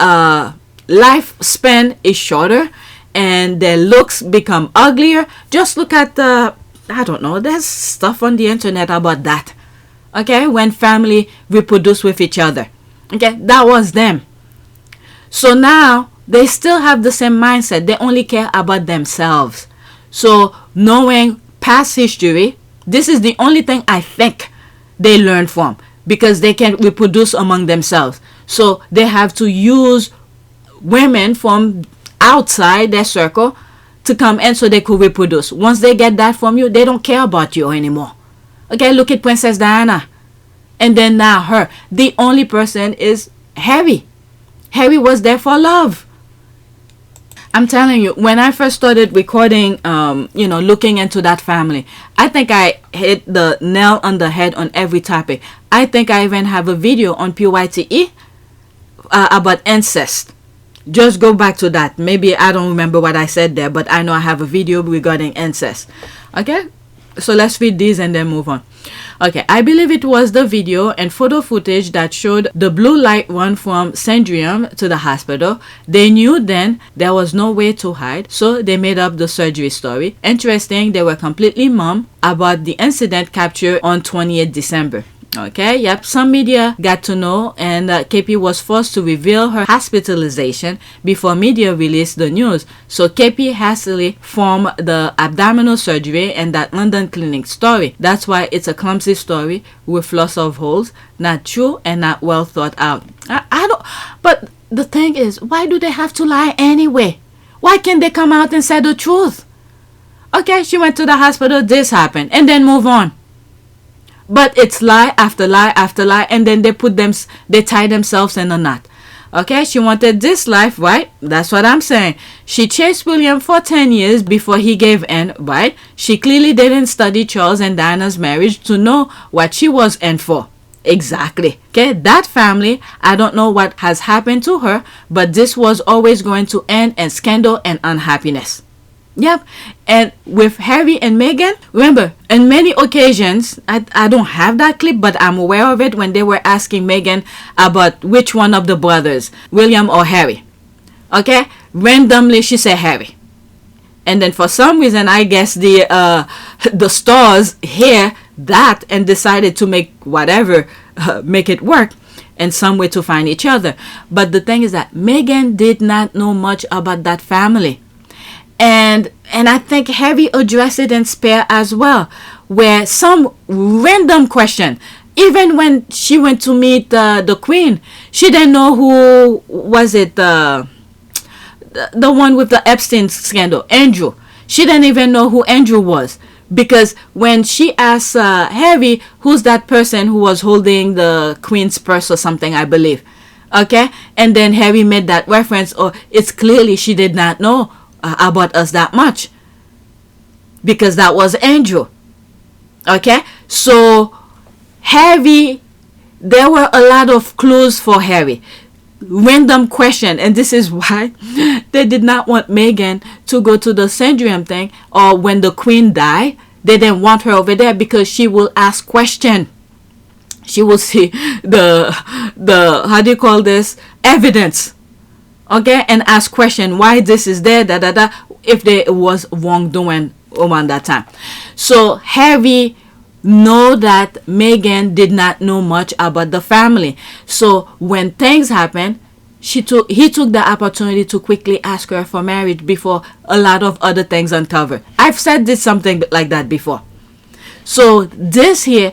lifespan is shorter and their looks become uglier. Just look at I don't know, there's stuff on the internet about that. Okay, when family reproduce with each other. Okay, that was them. So now they still have the same mindset. They only care about themselves. So knowing past history, this is the only thing I think they learn from, because they can reproduce among themselves. So they have to use women from outside their circle to come in so they could reproduce. Once they get that from you, they don't care about you anymore. Okay, look at Princess Diana. And then now her. The only person is Harry. Harry was there for love. I'm telling you, when I first started recording, looking into that family, I think I hit the nail on the head on every topic. I think I even have a video on PYTE about incest. Just go back to that. Maybe I don't remember what I said there, but I know I have a video regarding incest. Okay? So let's read these and then move on. Okay, I believe it was the video and photo footage that showed the blue light run from Sandrium to the hospital. They knew then there was no way to hide, so they made up the surgery story. Interesting, they were completely mum about the incident captured on 28th December. Okay, yep, some media got to know, and KP was forced to reveal her hospitalization before media released the news. So KP hastily formed the abdominal surgery and that London clinic story. That's why it's a clumsy story with lots of holes, not true and not well thought out. I don't, but the thing is, why do they have to lie anyway? Why can't they come out and say the truth? Okay, she went to the hospital, this happened, and then move on. But it's lie after lie after lie, and then they tie themselves in a knot. Okay, she wanted this life, right? That's what I'm saying. She chased William for 10 years before he gave in, right? She clearly didn't study Charles and Diana's marriage to know what she was in for. Exactly. Okay, that family, I don't know what has happened to her, but this was always going to end in scandal and unhappiness. Yep. And with Harry and Meghan, remember, on many occasions, I don't have that clip, but I'm aware of it, when they were asking Meghan about which one of the brothers, William or Harry. Okay? Randomly, she said Harry. And then for some reason, I guess the stars hear that and decided to make whatever, make it work and some way to find each other. But the thing is that Meghan did not know much about that family. And I think Harry addressed it in Spare as well, where some random question, even when she went to meet the Queen, she didn't know who was it, the one with the Epstein scandal, Andrew. She didn't even know who Andrew was, because when she asked Harry, who's that person who was holding the Queen's purse or something, I believe. Okay, and then Harry made that reference, or it's clearly she did not know about us that much, because that was Andrew. Okay, so Harry, there were a lot of clues for Harry, random question, and this is why they did not want Meghan to go to the Sandrium thing, or when the Queen died, they didn't want her over there, because she will ask question. She will see the how do you call this, evidence. Okay, and ask question why this is there, if there was wrongdoing around that time. So Harry know that Meghan did not know much about the family. So when things happened, he took the opportunity to quickly ask her for marriage before a lot of other things uncovered. I've said this something like that before. So this here,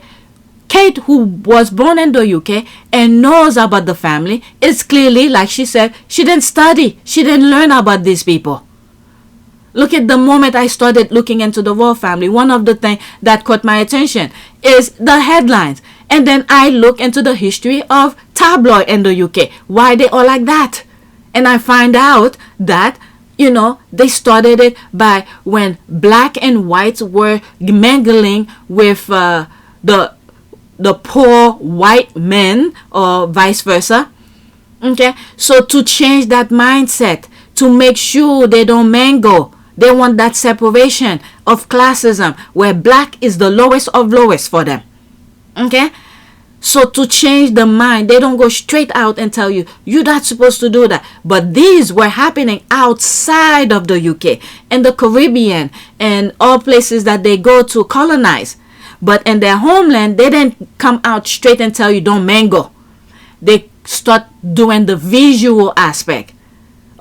Kate, who was born in the UK and knows about the family, is clearly, like she said, she didn't study. She didn't learn about these people. Look at the moment I started looking into the royal family. One of the things that caught my attention is the headlines. And then I look into the history of tabloid in the UK, why they all like that. And I find out that, you know, they started it by when black and whites were mingling with the poor white men, or vice versa. Okay, so to change that mindset, to make sure they don't mingle, they want that separation of classism, where black is the lowest of lowest for them. Okay, so to change the mind, they don't go straight out and tell you, you're not supposed to do that. But these were happening outside of the UK, in the Caribbean, and all places that they go to colonize. But in their homeland, they didn't come out straight and tell you don't mingle. They start doing the visual aspect.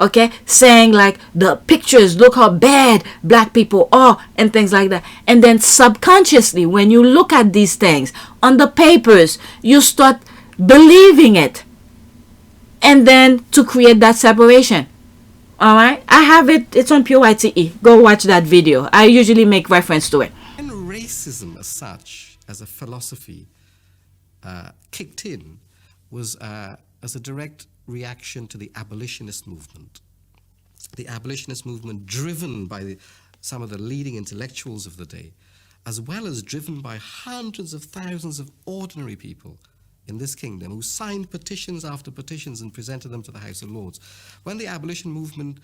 Okay, saying like the pictures, look how bad black people are, and things like that. And then subconsciously, when you look at these things on the papers, you start believing it. And then to create that separation. All right, I have it. It's on PYTE. Go watch that video. I usually make reference to it. When racism as such, as a philosophy, kicked in, was as a direct reaction to the abolitionist movement. The abolitionist movement driven by some of the leading intellectuals of the day, as well as driven by hundreds of thousands of ordinary people in this kingdom who signed petitions after petitions and presented them to the House of Lords. When the abolition movement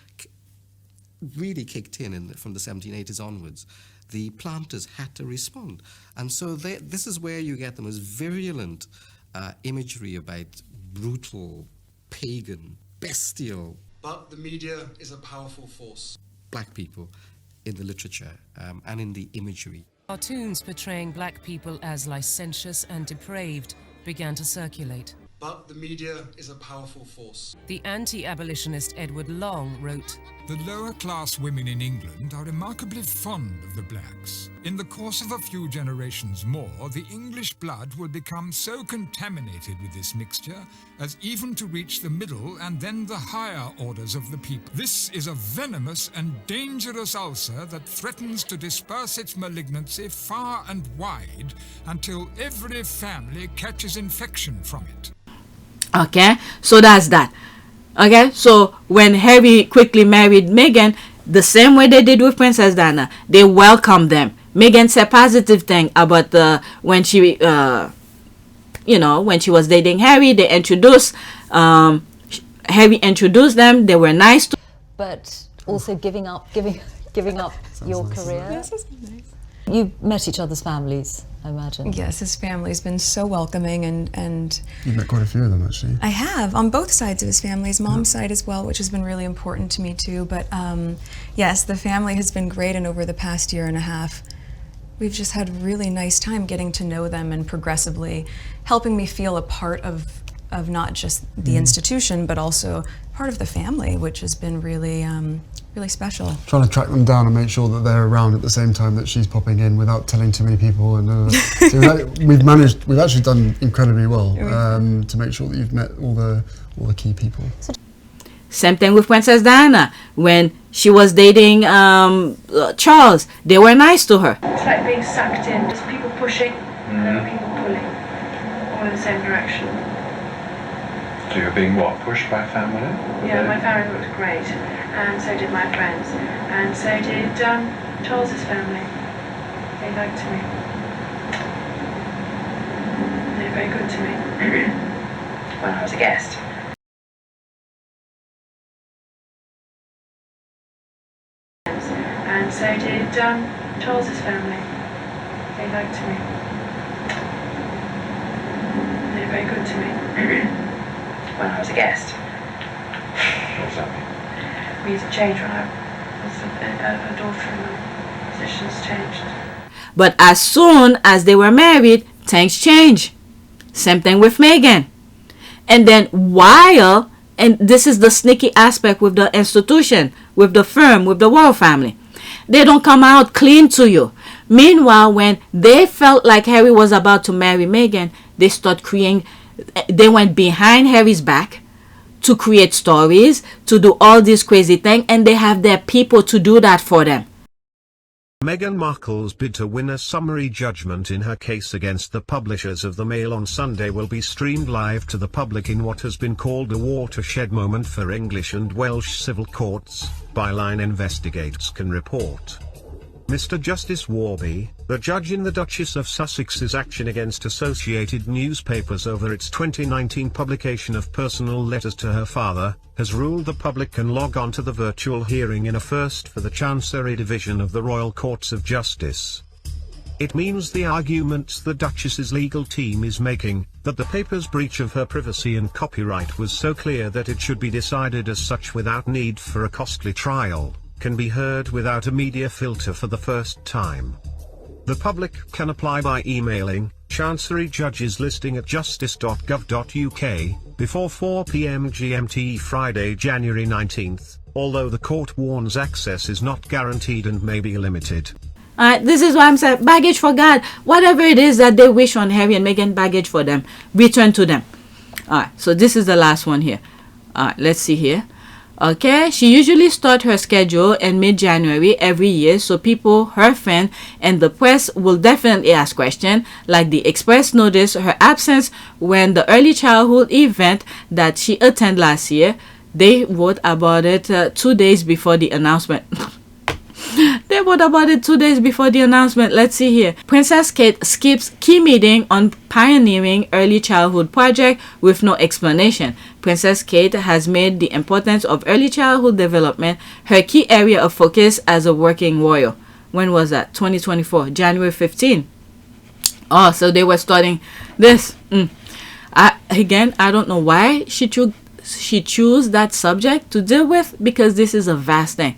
really kicked in from the 1780s onwards, the planters had to respond. And so this is where you get the most virulent imagery about brutal, pagan, bestial. But the media is a powerful force. Black people in the literature and in the imagery. Cartoons portraying black people as licentious and depraved began to circulate. But the media is a powerful force. The anti-abolitionist Edward Long wrote, "The lower class women in England are remarkably fond of the blacks. In the course of a few generations more, the English blood will become so contaminated with this mixture as even to reach the middle and then the higher orders of the people. This is a venomous and dangerous ulcer that threatens to disperse its malignancy far and wide until every family catches infection from it." Okay, so that's that. Okay, so when Harry quickly married Meghan, the same way they did with Princess Diana, they welcomed them. Meghan said positive thing about when she, when she was dating Harry, they introduced, Harry introduced them. They were nice to. But also giving up your career. Yes, that's nice. You met each other's families, I imagine. Yes, his family's been so welcoming, and You've met quite a few of them, actually. I have, on both sides of his family, his mom's side as well, which has been really important to me too. But yes, the family has been great, and over the past year and a half, we've just had a really nice time getting to know them and progressively helping me feel a part of not just the institution, but also part of the family, which has been really really special. Trying to track them down and make sure that they're around at the same time that she's popping in without telling too many people. And so we've actually done incredibly well to make sure that you've met all the key people. Same thing with Princess Diana. When she was dating Charles, they were nice to her. It's like being sucked in, just people pushing and other people pulling, all in the same direction. So you're being what, pushed by family? Yeah, my family looked great, and so did my friends, and so did Charles's family. They liked me. They were very good to me when I was a guest. And so did Charles's family. They liked me. They were very good to me when I was a guest. What does that mean? We used to change when I was a daughter, and the positions changed. But as soon as they were married, things changed. Same thing with Meghan. And then while, and this is the sneaky aspect with the institution, with the firm, with the royal family, they don't come out clean to you. Meanwhile, when they felt like Harry was about to marry Meghan, they went behind Harry's back to create stories, to do all these crazy things, and they have their people to do that for them. Meghan Markle's bid to win a summary judgment in her case against the publishers of the Mail on Sunday will be streamed live to the public in what has been called a watershed moment for English and Welsh civil courts, Byline Investigates can report. Mr. Justice Warby, the judge in the Duchess of Sussex's action against Associated Newspapers over its 2019 publication of personal letters to her father, has ruled the public can log on to the virtual hearing in a first for the Chancery Division of the Royal Courts of Justice. It means the arguments the Duchess's legal team is making, that the paper's breach of her privacy and copyright was so clear that it should be decided as such without need for a costly trial, can be heard without a media filter for the first time. The public can apply by emailing Chancery Judges listing at justice.gov.uk before 4 p.m. GMT Friday, January 19th, although the court warns access is not guaranteed and may be limited. This is why I'm saying baggage for God. Whatever it is that they wish on Harry and Meghan, baggage for them. Return to them. Alright, so this is the last one here. Alright, let's see here. Okay, she usually starts her schedule in mid-January every year, so people, her fans, and the press will definitely ask questions, like the Express noticed her absence when the early childhood event that she attended last year. They wrote about it 2 days before the announcement. They wrote about it 2 days before the announcement. Let's see here. Princess Kate skips key meeting on pioneering early childhood project with no explanation. Princess Kate has made the importance of early childhood development her key area of focus as a working royal. When was that? 2024, January 15. Oh, so they were starting this. I don't know why she chose that subject to deal with, because this is a vast thing.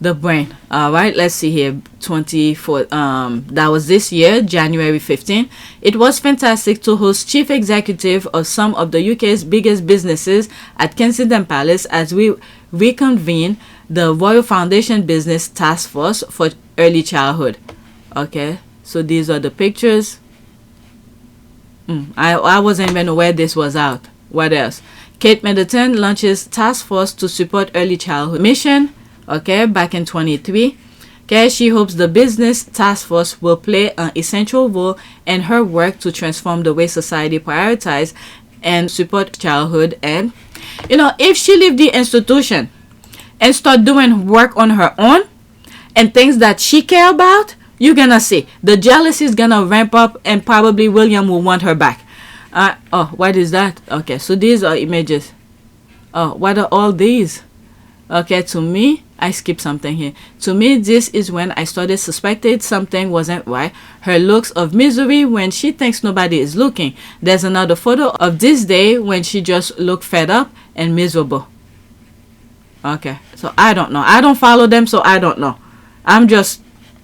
The brain. All right, let's see here. 24 that was this year, January 15. It was fantastic to host chief executive of some of the UK's biggest businesses at Kensington Palace as we reconvene the Royal Foundation Business Task Force for Early Childhood. Okay, so these are the pictures. I wasn't even aware this was out. What else? Kate Middleton launches task force to support early childhood mission. Okay, back in 23. Okay, she hopes the business task force will play an essential role in her work to transform the way society prioritizes and support childhood. And if she leave the institution and start doing work on her own and things that she care about, you're gonna see the jealousy is gonna ramp up, and probably William will want her back. What is that? Okay, so these are images. What are all these? Okay, to me, I skipped something here. To me, this is when I started suspected something wasn't right. Her looks of misery when she thinks nobody is looking. There's another photo of this day when she just looked fed up and miserable. Okay, so I don't know. I don't follow them, so I don't know. I'm just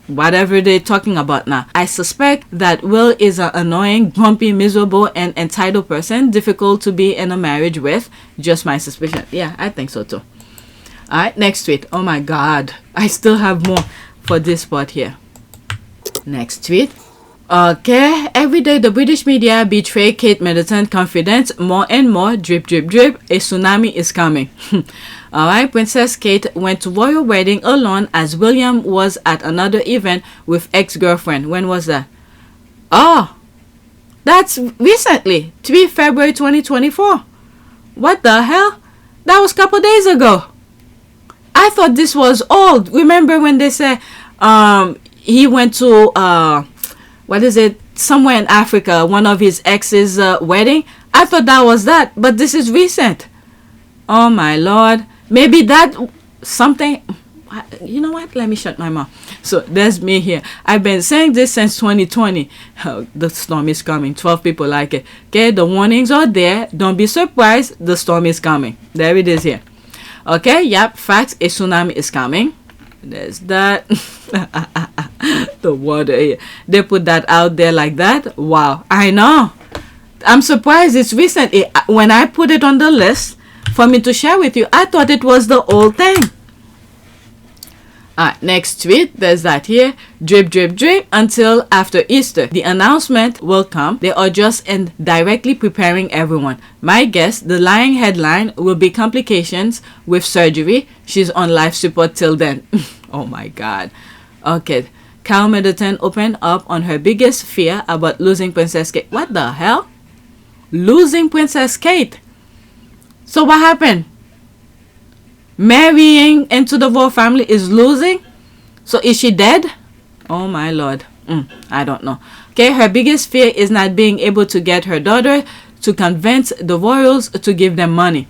whatever they're talking about now. I suspect that Will is an annoying, grumpy, miserable, and entitled person, difficult to be in a marriage with. Just my suspicion. Yeah, I think so too. Alright, next tweet. Oh my god, I still have more for this part here. Next tweet. Okay, every day the British media betray Kate Middleton confidence more and more. Drip, drip, drip. A tsunami is coming. Alright, Princess Kate went to royal wedding alone as William was at another event with ex-girlfriend. When was that? Oh, that's recently. 3 February 2024. What the hell? That was a couple days ago. I thought this was old. Remember when they said he went to somewhere in Africa, one of his ex's wedding? I thought that was that, but this is recent. Oh my lord. Maybe that something. You know what? Let me shut my mouth. So there's me here. I've been saying this since 2020. The storm is coming. 12 people like it. Okay, the warnings are there. Don't be surprised. The storm is coming. There it is here. Okay, yep, facts, a tsunami is coming. There's that. The water here. They put that out there like that. Wow, I know. I'm surprised it's recent. When I put it on the list for me to share with you, I thought it was the old thing. Next tweet, there's that here. Drip, drip, drip until after Easter. The announcement will come. They are just indirectly preparing everyone. My guess, the lying headline will be complications with surgery. She's on life support till then. Oh my God. Okay. Kate Middleton opened up on her biggest fear about losing Princess Kate. What the hell? Losing Princess Kate. So what happened? Marrying into the royal family is losing? So is she dead? Oh my Lord. I don't know. Okay, her biggest fear is not being able to get her daughter to convince the royals to give them money.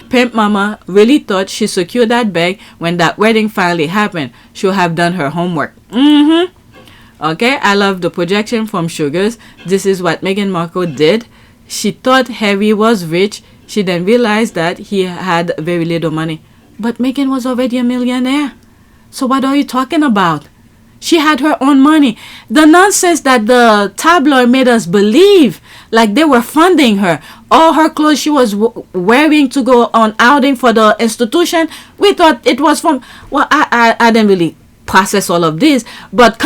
Pimp Mama really thought she secured that bag when that wedding finally happened. She'll have done her homework. Okay, I love the projection from Sugars. This is what Meghan Markle did. She thought Harry was rich. She then realized that he had very little money. But Meghan was already a millionaire. So what are you talking about? She had her own money. The nonsense that the tabloid made us believe, like they were funding her. All her clothes she was wearing to go on outing for the institution, we thought it was from... Well, I didn't really process all of this, but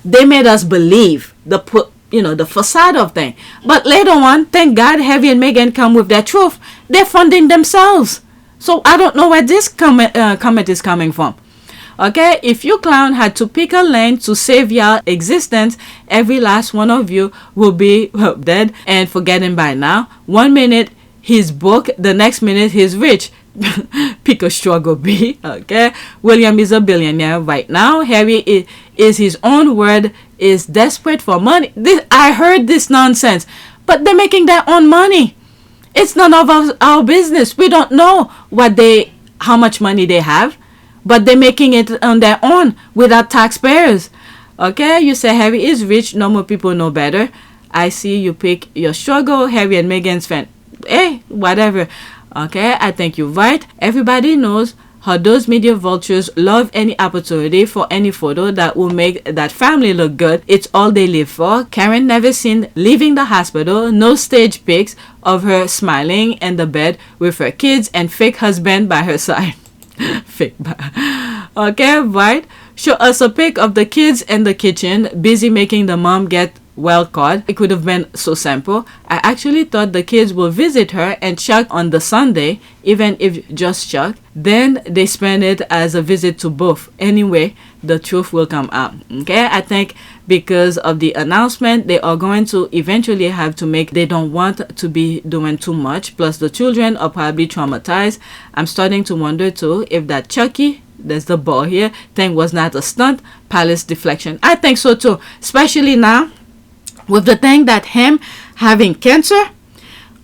they made us believe the facade of thing. But later on, thank God, Harry and Meghan come with their truth. They're funding themselves. So I don't know where this comment is coming from. Okay, if you clown had to pick a lane to save your existence, every last one of you will be dead and forgetting by now. 1 minute he's broke, the next minute he's rich. Pick a struggle, B. Okay, William is a billionaire right now. Harry is his own word, is desperate for money. I heard this nonsense, but they're making their own money. It's none of our business. We don't know how much money they have. But they're making it on their own without taxpayers. Okay, you say Harry is rich. Normal people know better. I see you pick your struggle. Harry and Meghan's fan. Hey, whatever. Okay, I think you're right. Everybody knows how those media vultures love any opportunity for any photo that will make that family look good. It's all they live for. Karen never seen leaving the hospital. No stage pics of her smiling in the bed with her kids and fake husband by her side. Fake. Okay, right? Show us a pic of the kids in the kitchen, busy making the mom get well caught. It could have been so simple. I actually thought the kids will visit her and Chuck on the Sunday, even if just Chuck. Then they spend it as a visit to both. Anyway, the truth will come out. Okay, I think because of the announcement, they are going to eventually have to make, they don't want to be doing too much. Plus the children are probably traumatized. I'm starting to wonder too if that Chucky, there's the ball here, thing was not a stunt, palace deflection. I think so too, especially now with the thing that him having cancer.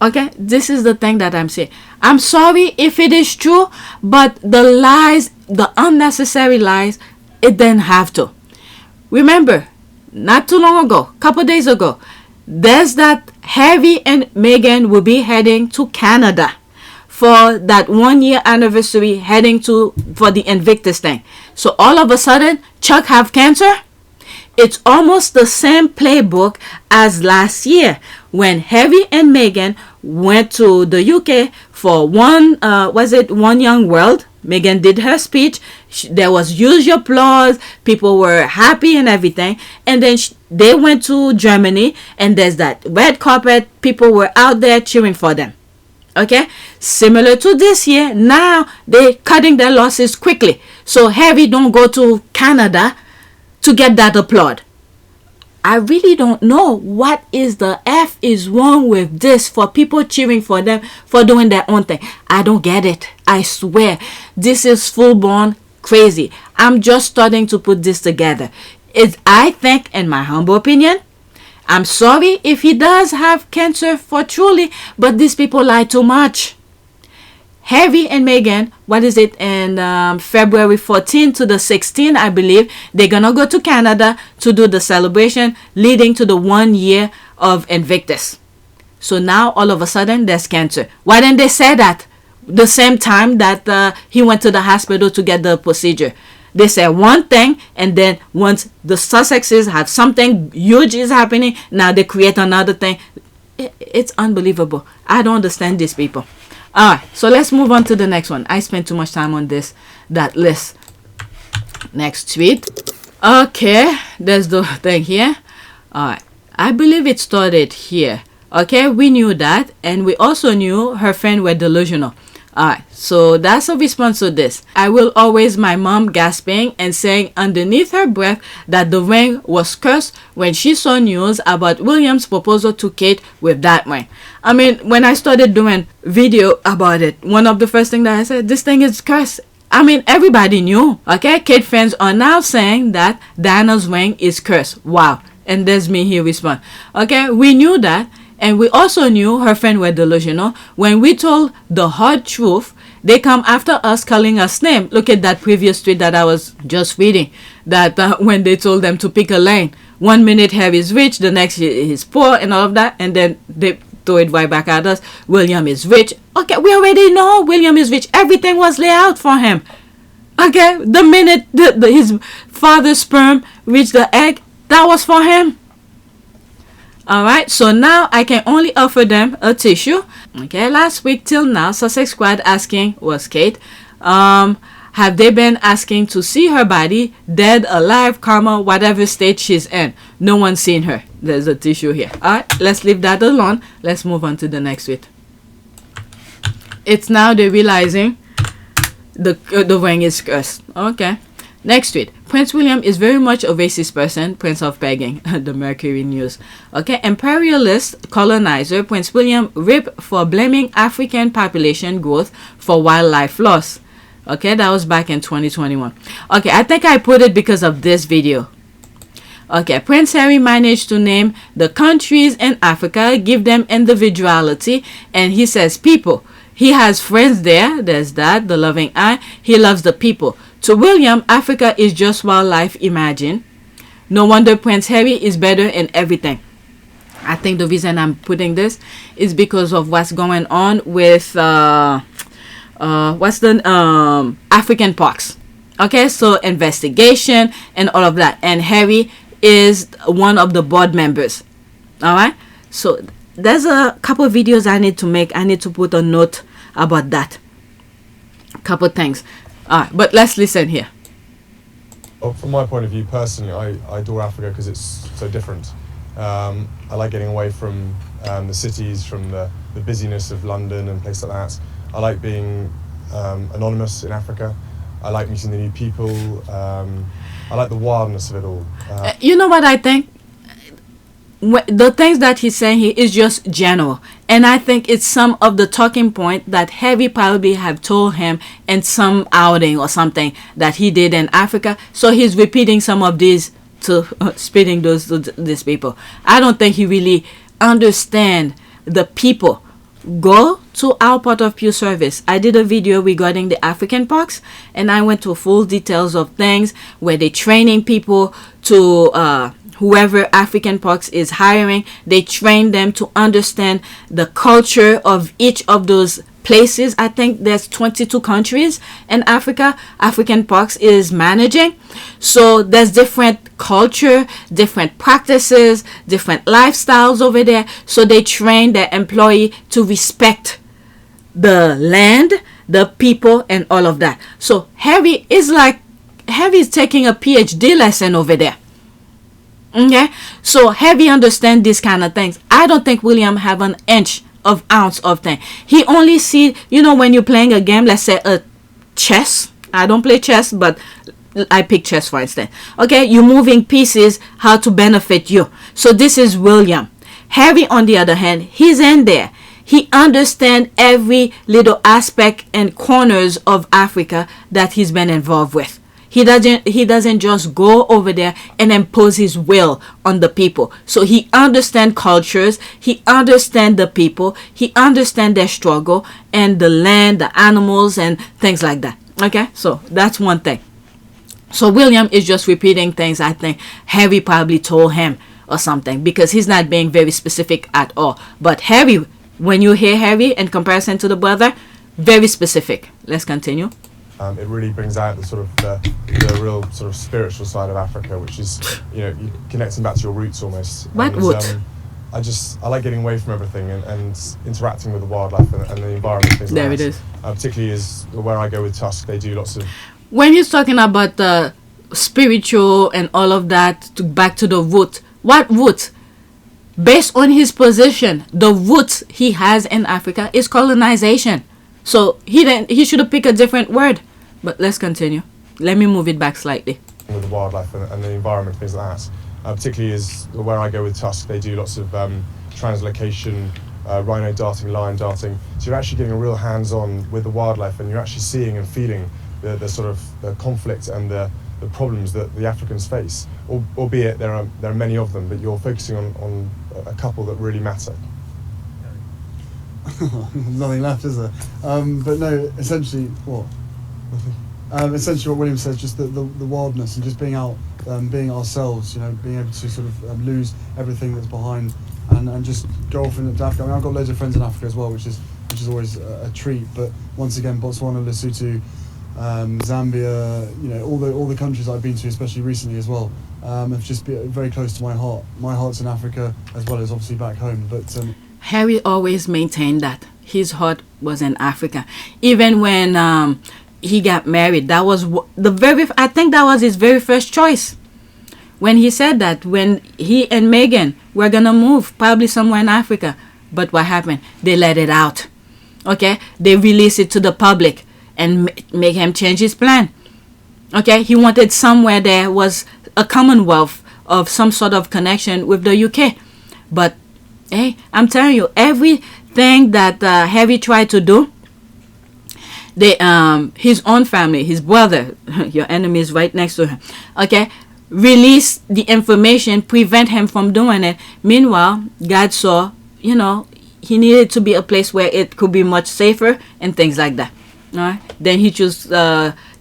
Okay, this is the thing that I'm saying. I'm sorry if it is true, but the lies, the unnecessary lies, it didn't have to. Remember, not too long ago, couple days ago, there's that Harry and Meghan will be heading to Canada for that 1 year anniversary, heading for the Invictus thing. So all of a sudden, Chuck have cancer. It's almost the same playbook as last year when Harry and Meghan went to the UK for One Young World. Meghan did her speech. There was huge applause. People were happy and everything. And then they went to Germany and there's that red carpet. People were out there cheering for them. Okay, similar to this year. Now they're cutting their losses quickly. So Harry don't go to Canada to get that applaud. I really don't know what is the F is wrong with this for people cheering for them for doing their own thing. I don't get it. I swear. This is full-blown crazy. I'm just starting to put this together. I think, in my humble opinion, I'm sorry if he does have cancer for truly, but these people lie too much. Harry and Meghan, what is it, in February 14 to the 16th, I believe, they're going to go to Canada to do the celebration leading to the 1 year of Invictus. So now, all of a sudden, there's cancer. Why didn't they say that the same time that he went to the hospital to get the procedure? They say one thing, and then once the Sussexes have something huge is happening, now they create another thing. It's unbelievable. I don't understand these people. All right, so let's move on to the next one. I spent too much time on that list. Next tweet. Okay, there's the thing here. All right, I believe it started here. Okay, we knew that, and we also knew her friends were delusional. Alright, so that's a response to this. I will always my mom gasping and saying underneath her breath that the ring was cursed when she saw news about William's proposal to Kate with that ring. I mean, when I started doing video about it, one of the first things that I said, this thing is cursed. I mean, everybody knew. Okay, Kate fans are now saying that Diana's ring is cursed. Wow. And there's me here respond. Okay, we knew that. And we also knew her friends were delusional. When we told the hard truth, they come after us calling us name. Look at that previous tweet that I was just reading. That when they told them to pick a lane. 1 minute Harry is rich, the next he's poor and all of that. And then they throw it right back at us. William is rich. Okay, we already know William is rich. Everything was laid out for him. Okay, the minute his father's sperm reached the egg, that was for him. Alright, so now I can only offer them a tissue. Okay, last week till now, Sussex Squad asking was Kate. Have they been asking to see her body, dead, alive, coma, whatever state she's in? No one's seen her. There's a tissue here. Alright, let's leave that alone. Let's move on to the next tweet. It's now they're realizing the ring is cursed. Okay. Next tweet. Prince William is very much a racist person. Prince of Pegging. The Mercury News. Okay. Imperialist colonizer Prince William ripped for blaming African population growth for wildlife loss. Okay. That was back in 2021. Okay. I think I put it because of this video. Okay. Prince Harry managed to name the countries in Africa, give them individuality, and he says people. He has friends there. There's that. The loving eye. He loves the people. To William, Africa is just wildlife. Imagine. No wonder Prince Harry is better in everything. I think the reason I'm putting this is because of what's going on with African parks. Okay, so investigation and all of that. And Harry is one of the board members. All right. So there's a couple of videos I need to make. I need to put a note about that. Couple things. But let's listen here. Well, from my point of view, personally, I adore Africa because it's so different. I like getting away from the cities, from the busyness of London and places like that. I like being anonymous in Africa. I like meeting the new people. I like the wildness of it all. You know what I think? The things that he's saying here is just general, and I think it's some of the talking point that Harry probably have told him in some outing or something that he did in Africa. So he's repeating some of these to spitting those to these people. I don't think he really understand the people. Go to our Port of Pew service. I did a video regarding the African parks, and I went to full details of things where they're training people to whoever African parks is hiring. They train them to understand the culture of each of those places. I think there's 22 countries in Africa African parks is managing. So there's different culture, different practices, different lifestyles over there. So they train their employee to respect the land, the people, and all of that. So Harry is taking a PhD lesson over there. Okay, so Harry understand these kind of things. I don't think William have an ounce of thing. He only see, when you're playing a game, let's say a chess. I don't play chess, but I pick chess for instance. Okay, you're moving pieces, how to benefit you. So this is William. Harry, on the other hand, he's in there. He understand every little aspect and corners of Africa that he's been involved with. He doesn't just go over there and impose his will on the people. So he understands cultures, he understands the people, he understands their struggle and the land, the animals and things like that. Okay, so that's one thing. So William is just repeating things I think Harry probably told him or something, because he's not being very specific at all. But Harry, when you hear Harry in comparison to the brother, very specific. Let's continue. It really brings out the sort of the real sort of spiritual side of Africa, which is, you connecting back to your roots almost. What would? I like getting away from everything and interacting with the wildlife and the environment. Things there like it that. is. Particularly is where I go with Tusk. They do lots of. When he's talking about the spiritual and all of that, back to the root. What root? Based on his position, the roots he has in Africa is colonization. So he should have picked a different word. But let's continue. Let me move it back slightly. With the wildlife and the environment, things like that. Particularly is where I go with Tusk, they do lots of translocation, rhino darting, lion darting. So you're actually getting a real hands-on with the wildlife, and you're actually seeing and feeling the sort of the conflict and the problems that the Africans face. Albeit there are many of them, but you're focusing on a couple that really matter. Nothing left, is there? But no, essentially, what? Essentially what William says, just the wildness and just being out, being ourselves, you know, being able to sort of lose everything that's behind and just go off into Africa. I mean, I've got loads of friends in Africa as well, which is always a treat. But once again, Botswana, Lesotho, Zambia, you know, all the countries I've been to, especially recently as well, have just been very close to my heart. My heart's in Africa as well as obviously back home. But Harry always maintained that his heart was in Africa, even when he got married. That was I think that was his very first choice. When he said that, when he and Meghan were gonna move probably somewhere in Africa, but what happened? They let it out. Okay, they released it to the public and make him change his plan. Okay, he wanted somewhere there was a commonwealth of some sort of connection with the UK. But hey, I'm telling you, everything that Harry tried to do, his own family, his brother, your enemy is right next to him, okay, release the information, prevent him from doing it. Meanwhile, God saw, you know, he needed to be a place where it could be much safer and things like that. All right. Then he chose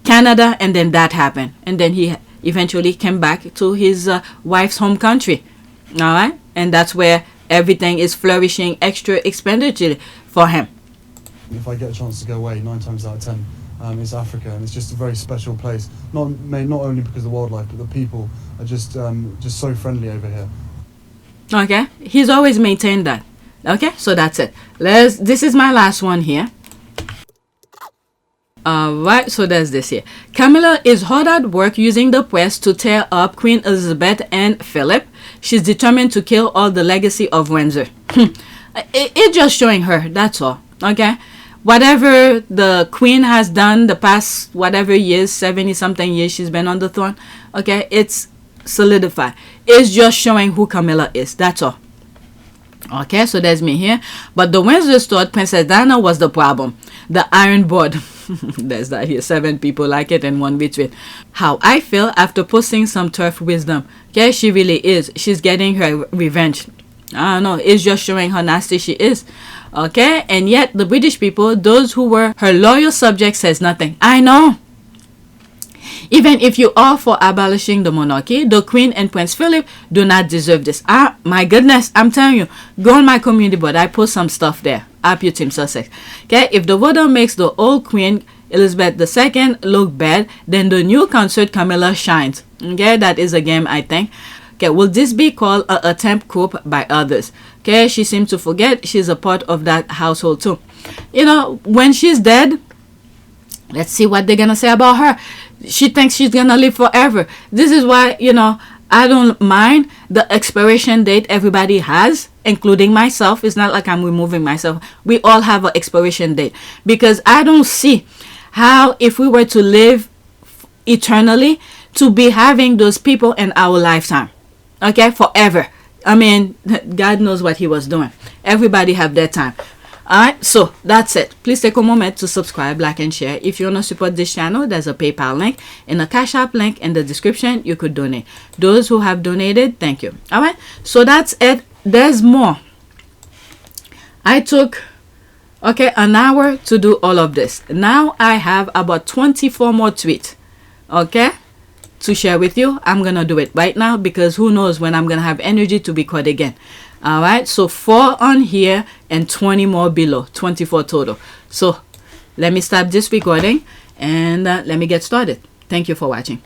Canada, and then that happened, and then he eventually came back to his wife's home country. All right, and that's where everything is flourishing, extra expenditure for him. If I get a chance to go away, 9 times out of 10, it's Africa, and it's just a very special place. Not only because of the wildlife, but the people are just so friendly over here. Okay, he's always maintained that. Okay, so that's it. This is my last one here. Alright, so there's this here. Camilla is hard at work using the press to tear up Queen Elizabeth and Philip. She's determined to kill all the legacy of Windsor. It's just showing her, that's all. Okay, whatever the Queen has done the past whatever years, 70 something years she's been on the throne, okay, it's solidified. It's just showing who Camilla is, that's all. Okay, so there's me here. But the Windsors thought Princess Diana was the problem. The Iron Board. There's that here. 7 people like it and 1 retweet. How I feel after posting some turf wisdom. Okay, she really is. She's getting her revenge. I don't know. It's just showing how nasty she is. Okay, and yet the British people, those who were her loyal subjects, says nothing. I know. Even if you are for abolishing the monarchy, the Queen and Prince Philip do not deserve this. My goodness, I'm telling you, go on my community board. I post some stuff there. Up your team Sussex. Okay, if the voter makes the old Queen Elizabeth II look bad, then the new consort Camilla shines. Okay, that is a game, I think. Okay, will this be called an attempt coup by others? Okay, she seems to forget she's a part of that household too. You know, when she's dead, let's see what they're gonna say about her. She thinks she's gonna live forever. This is why, you know, I don't mind the expiration date everybody has, including myself. It's not like I'm removing myself. We all have an expiration date, because I don't see how, if we were to live eternally, to be having those people in our lifetime, okay, forever. I mean, God knows what he was doing. Everybody have their time. Alright, so that's it. Please take a moment to subscribe, like, and share. If you want to support this channel, there's a PayPal link and a Cash App link in the description. You could donate. Those who have donated, thank you. Alright, so that's it. There's more. I took an hour to do all of this. Now I have about 24 more tweets, okay, to share with you. I'm gonna do it right now, because who knows when I'm gonna have energy to record again. All right, so 4 on here and 20 more below, 24 total. So let me stop this recording and let me get started. Thank you for watching.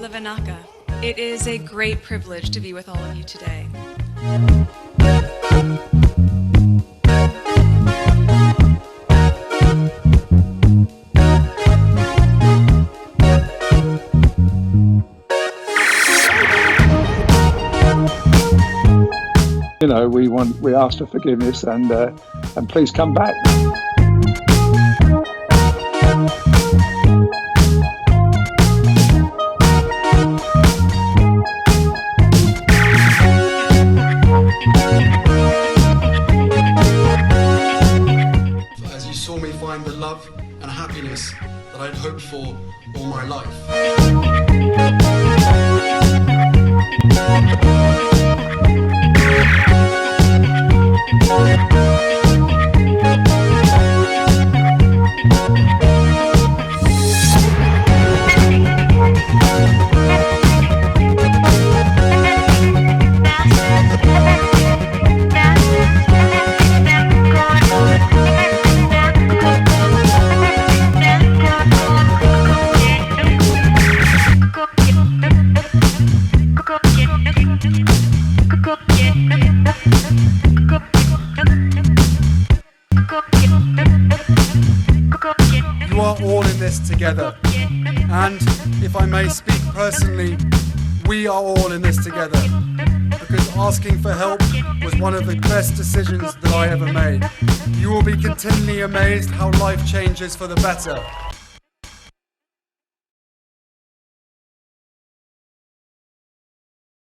Lavanaka. It is a great privilege to be with all of you today. You know, we ask for forgiveness and please come back. As you saw me find the love and happiness that I'd hoped for all my life. You are all in this together. And if I may speak personally, we are all in this together. Because asking for help was one of the best decisions that I ever made. You will be continually amazed how life changes for the better.